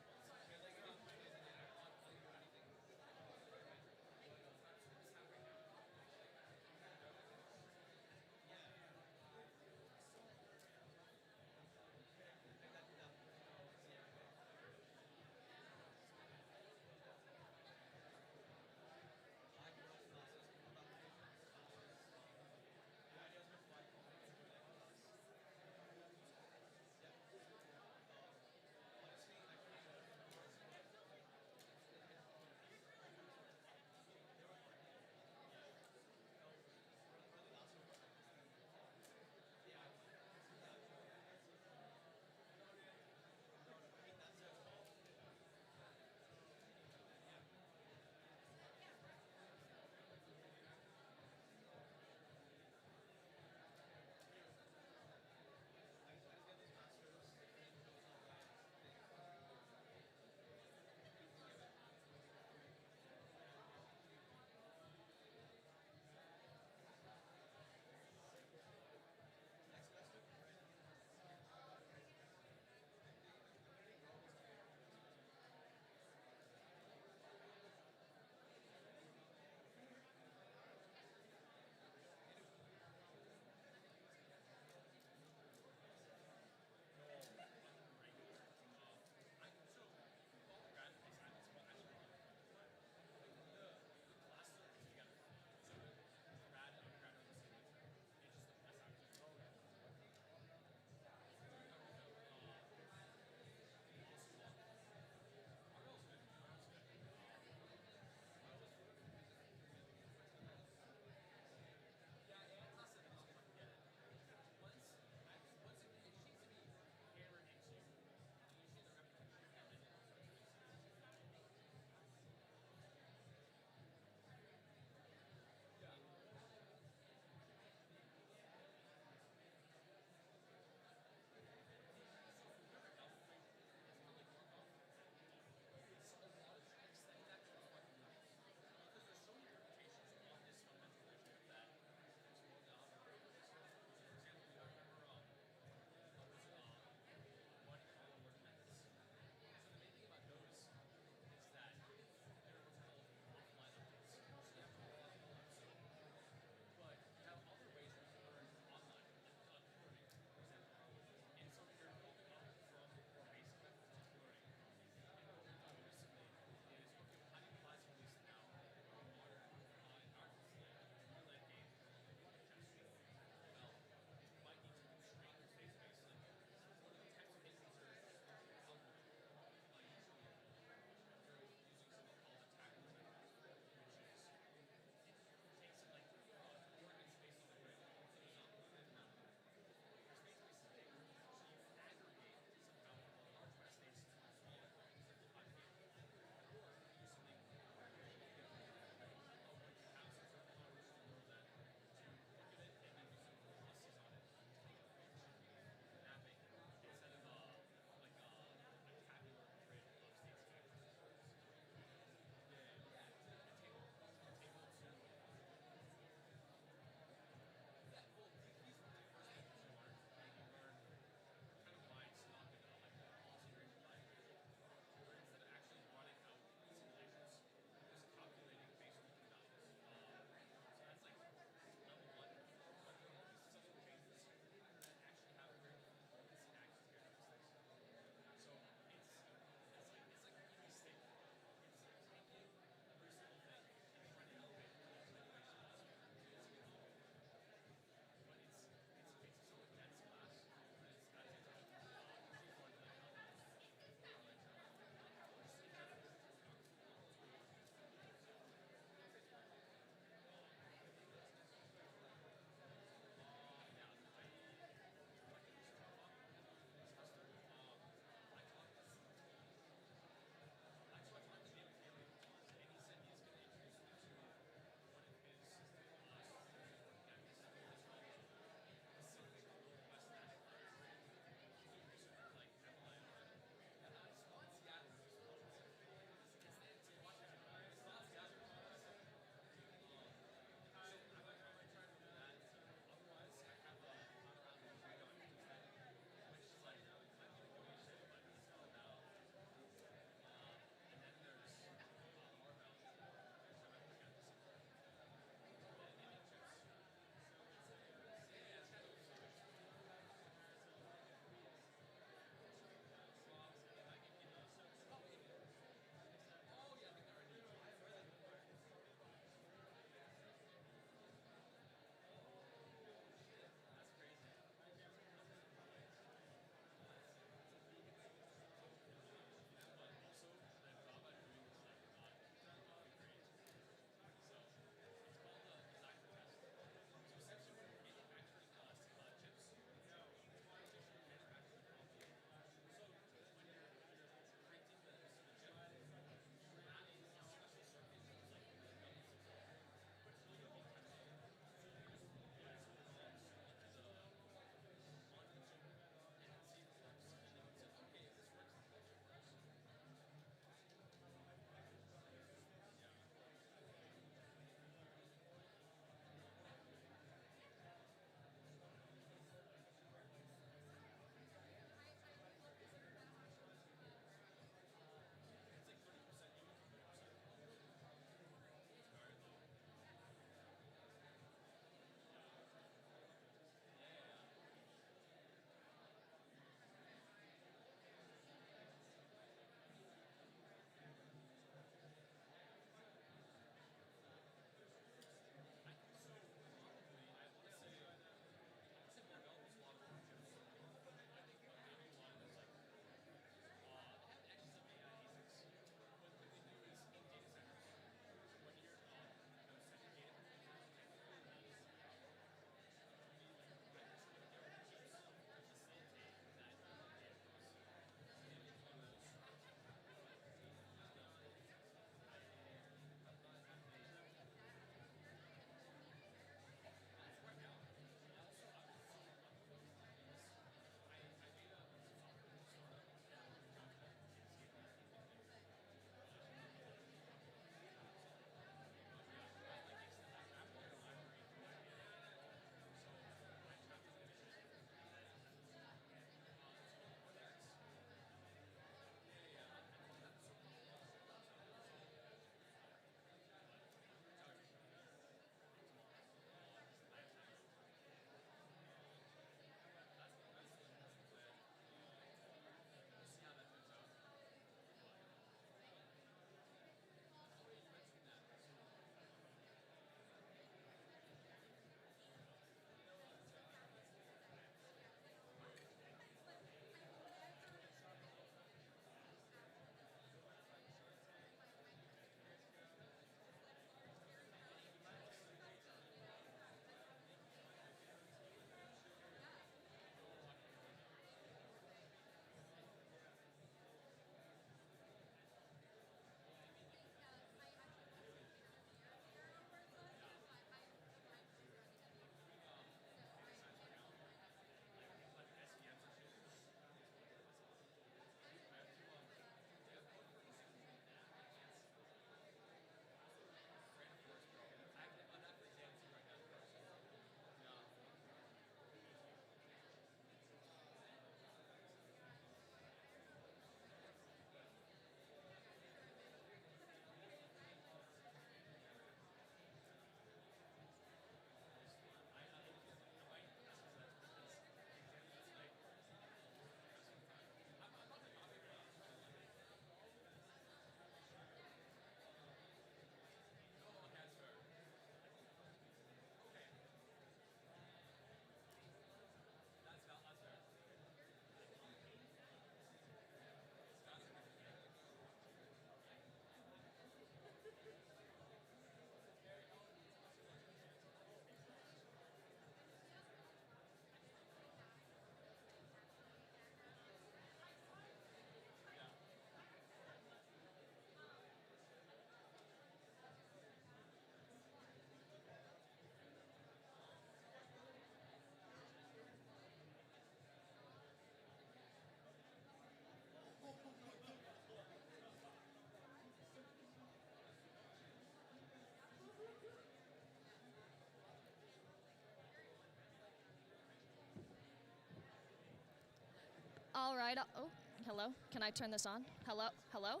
All right. Oh, hello. Can I turn this on? Hello? Hello?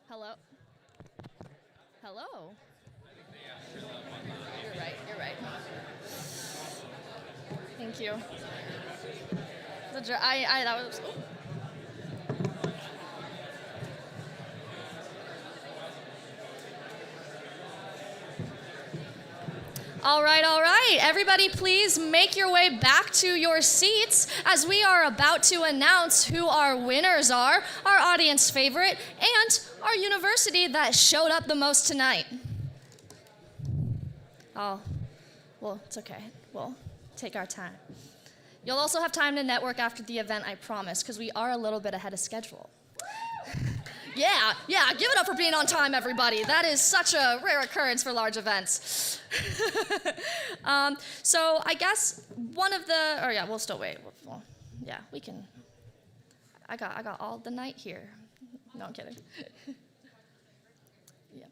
Hello? Hello? You're right. You're right. Thank you. That was. Oh. All right, all right. Everybody, please make your way back to your seats as we are about to announce who our winners are, our audience favorite, and our university that showed up the most tonight. Oh, well, it's okay. We'll take our time. You'll also have time to network after the event, I promise, because we are a little bit ahead of schedule. Yeah, give it up for being on time, everybody. That is such a rare occurrence for large events. So I guess we'll still wait. Well, yeah, we can. I got all the night here. No, I'm kidding. Yeah.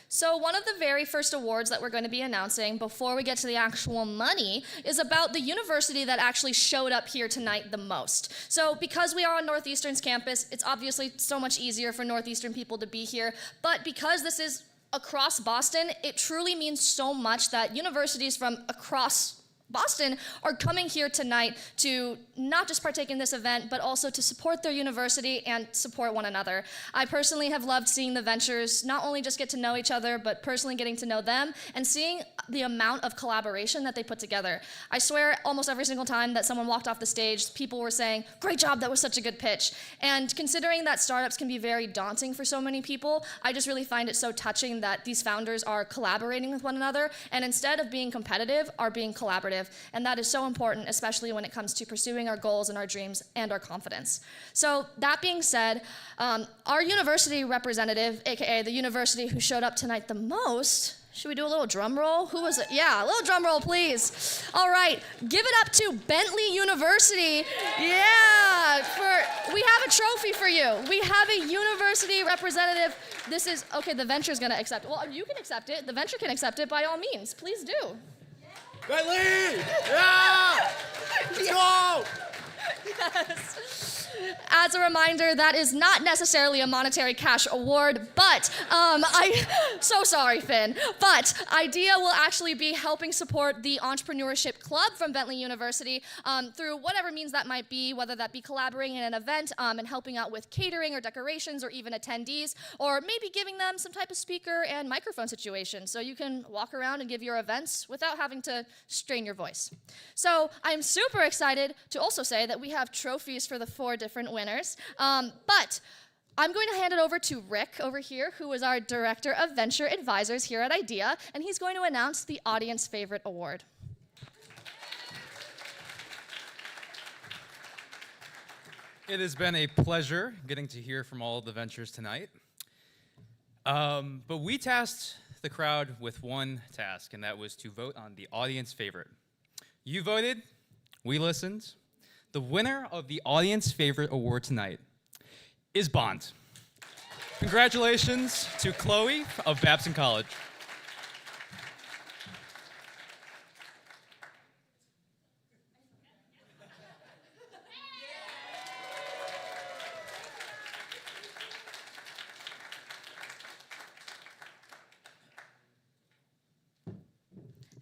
So one of the very first awards that we're going to be announcing before we get to the actual money is about the university that actually showed up here tonight the most. So because we are on Northeastern's campus, it's obviously so much easier for Northeastern people to be here, but because this is across Boston, it truly means so much that universities from across Boston are coming here tonight to not just partake in this event, but also to support their university and support one another. I personally have loved seeing the Ventures not only just get to know each other, but personally getting to know them and seeing the amount of collaboration that they put together. I swear almost every single time that someone walked off the stage, people were saying, "Great job, that was such a good pitch." And considering that startups can be very daunting for so many people, I just really find it so touching that these founders are collaborating with one another and instead of being competitive, are being collaborative. And that is so important, especially when it comes to pursuing our goals and our dreams and our confidence. So that being said, our university representative, AKA the university who showed up tonight the most, should we do a little drum roll? Who was it? Yeah, a little drum roll, please. All right, give it up to Bentley University. Yeah, we have a trophy for you. We have a university representative. This is, okay, the Venture's gonna accept it. Well, you can accept it. The Venture can accept it by all means. Please do. Bentley! Yeah! Let's go! Yes. As a reminder, that is not necessarily a monetary cash award, but so sorry, Finn, but IDEA will actually be helping support the entrepreneurship club from Bentley University through whatever means that might be, whether that be collaborating in an event and helping out with catering or decorations or even attendees, or maybe giving them some type of speaker and microphone situation so you can walk around and give your events without having to strain your voice. So I'm super excited to also say that we have trophies for the 4 different winners, but I'm going to hand it over to Rick over here, who is our Director of Venture Advisors here at IDEA, and he's going to announce the Audience Favorite Award. It has been a pleasure getting to hear from all of the Ventures tonight, but we tasked the crowd with one task, and that was to vote on the Audience Favorite. You voted, we listened. The winner of the Audience Favorite Award tonight is Bond. Congratulations to Chloe of Babson College.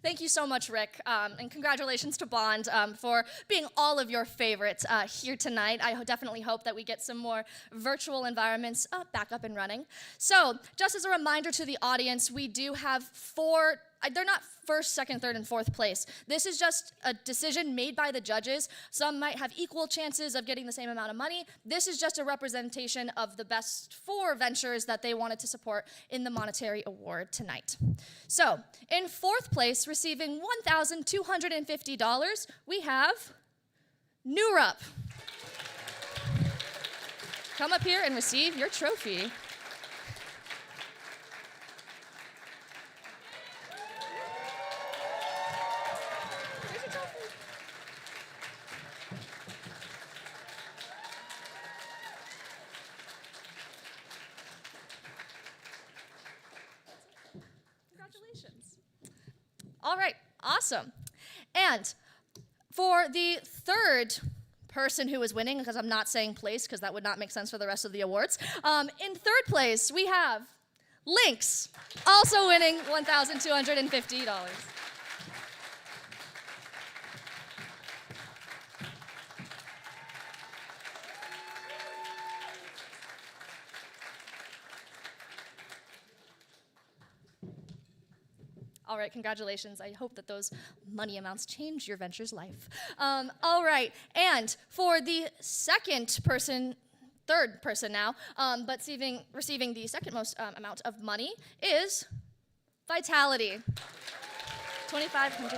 Thank you so much, Rick, and congratulations to Bond for being all of your favorites here tonight. I definitely hope that we get some more virtual environments back up and running. So, just as a reminder to the audience, we do have 4, they're not first, second, third, and fourth place. This is just a decision made by the judges. Some might have equal chances of getting the same amount of money. This is just a representation of the best 4 ventures that they wanted to support in the monetary award tonight. So, in fourth place, receiving $1,250, we have Neurup. Come up here and receive your trophy. All right, awesome. And for the third person who is winning, because I'm not saying place, because that would not make sense for the rest of the awards. In third place, we have Lynx, also winning $1,250. All right, congratulations. I hope that those money amounts change your venture's life. All right, and for the third person now, but receiving the second most amount of money is Vitality. $2,500.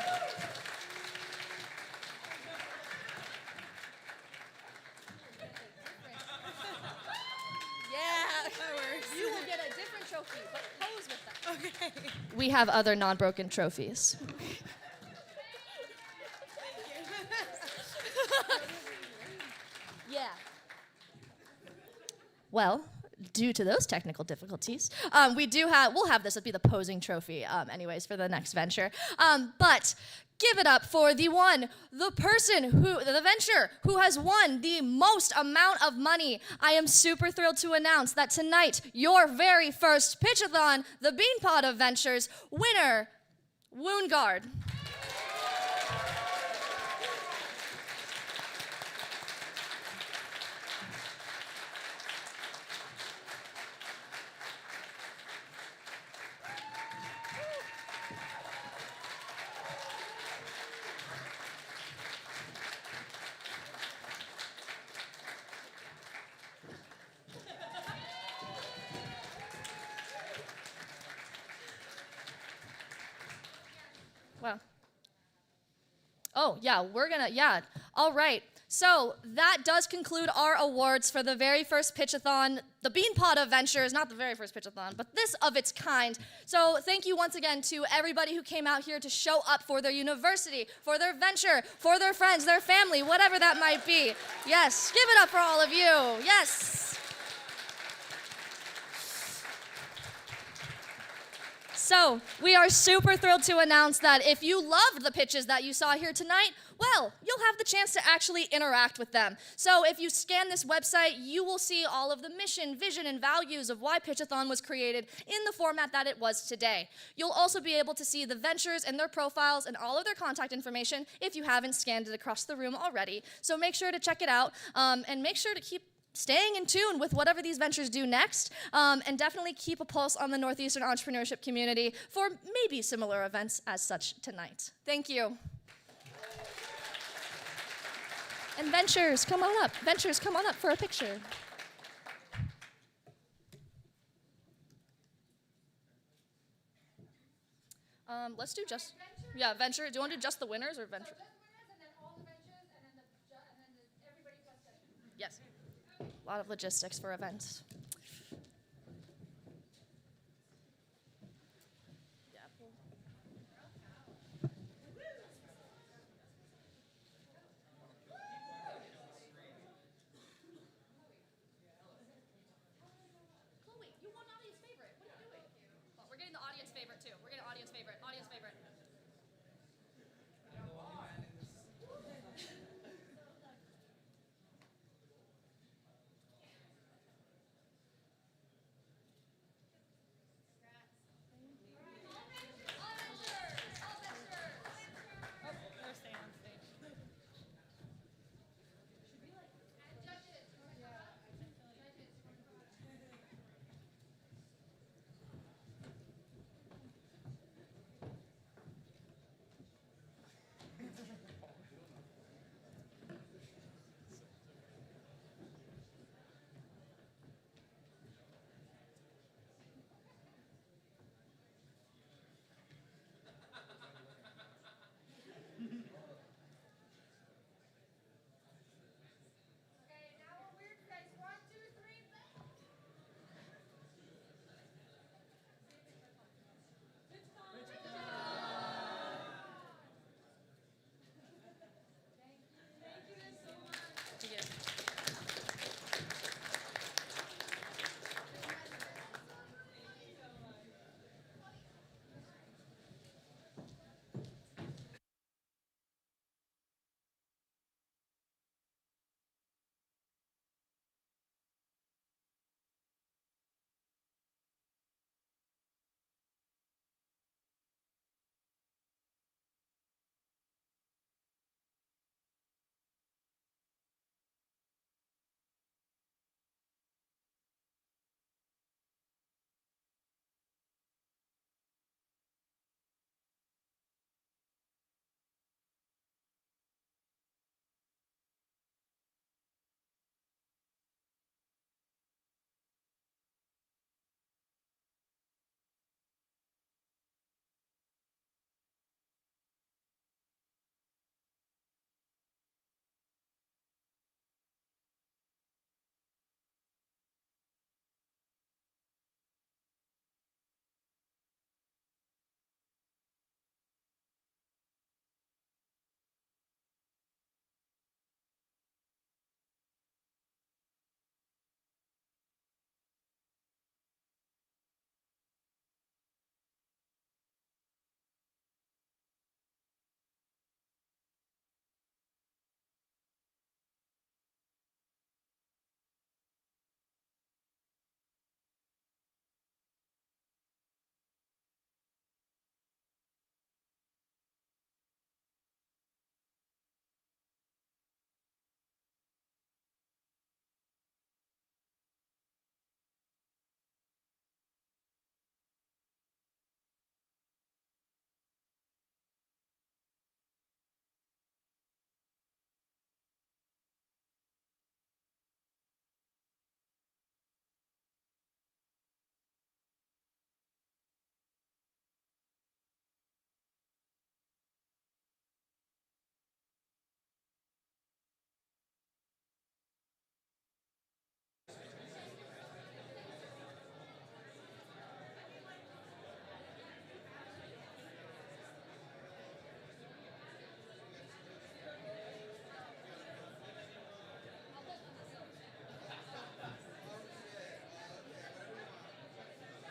Yeah, you will get a different trophy, but pose with that. Okay. We have other non-broken trophies. Yeah. Well, due to those technical difficulties, we'll have this be the posing trophy, anyways, for the next venture. But give it up for the venture who has won the most amount of money. I am super thrilled to announce that tonight, your very first Pitch-A-Thon, the BEANPOT of Ventures, winner, Woundguard. Wow. Oh, yeah, all right. So that does conclude our awards for the very first Pitch-A-Thon, the BEANPOT of Ventures, not the very first Pitch-A-Thon, but this of its kind. So thank you once again to everybody who came out here to show up for their university, for their venture, for their friends, their family, whatever that might be. Yes, give it up for all of you. Yes. So we are super thrilled to announce that if you loved the pitches that you saw here tonight, well, you'll have the chance to actually interact with them. So if you scan this website, you will see all of the mission, vision, and values of why Pitch-A-Thon was created in the format that it was today. You'll also be able to see the ventures and their profiles and all of their contact information if you haven't scanned it across the room already. So make sure to check it out, and make sure to keep staying in tune with whatever these ventures do next, and definitely keep a pulse on the Northeastern entrepreneurship community for maybe similar events as such tonight. Thank you. And ventures, come on up. Ventures, come on up for a picture. Let's do venture. Do you want to do just the winners or venture? Yes. A lot of logistics for events.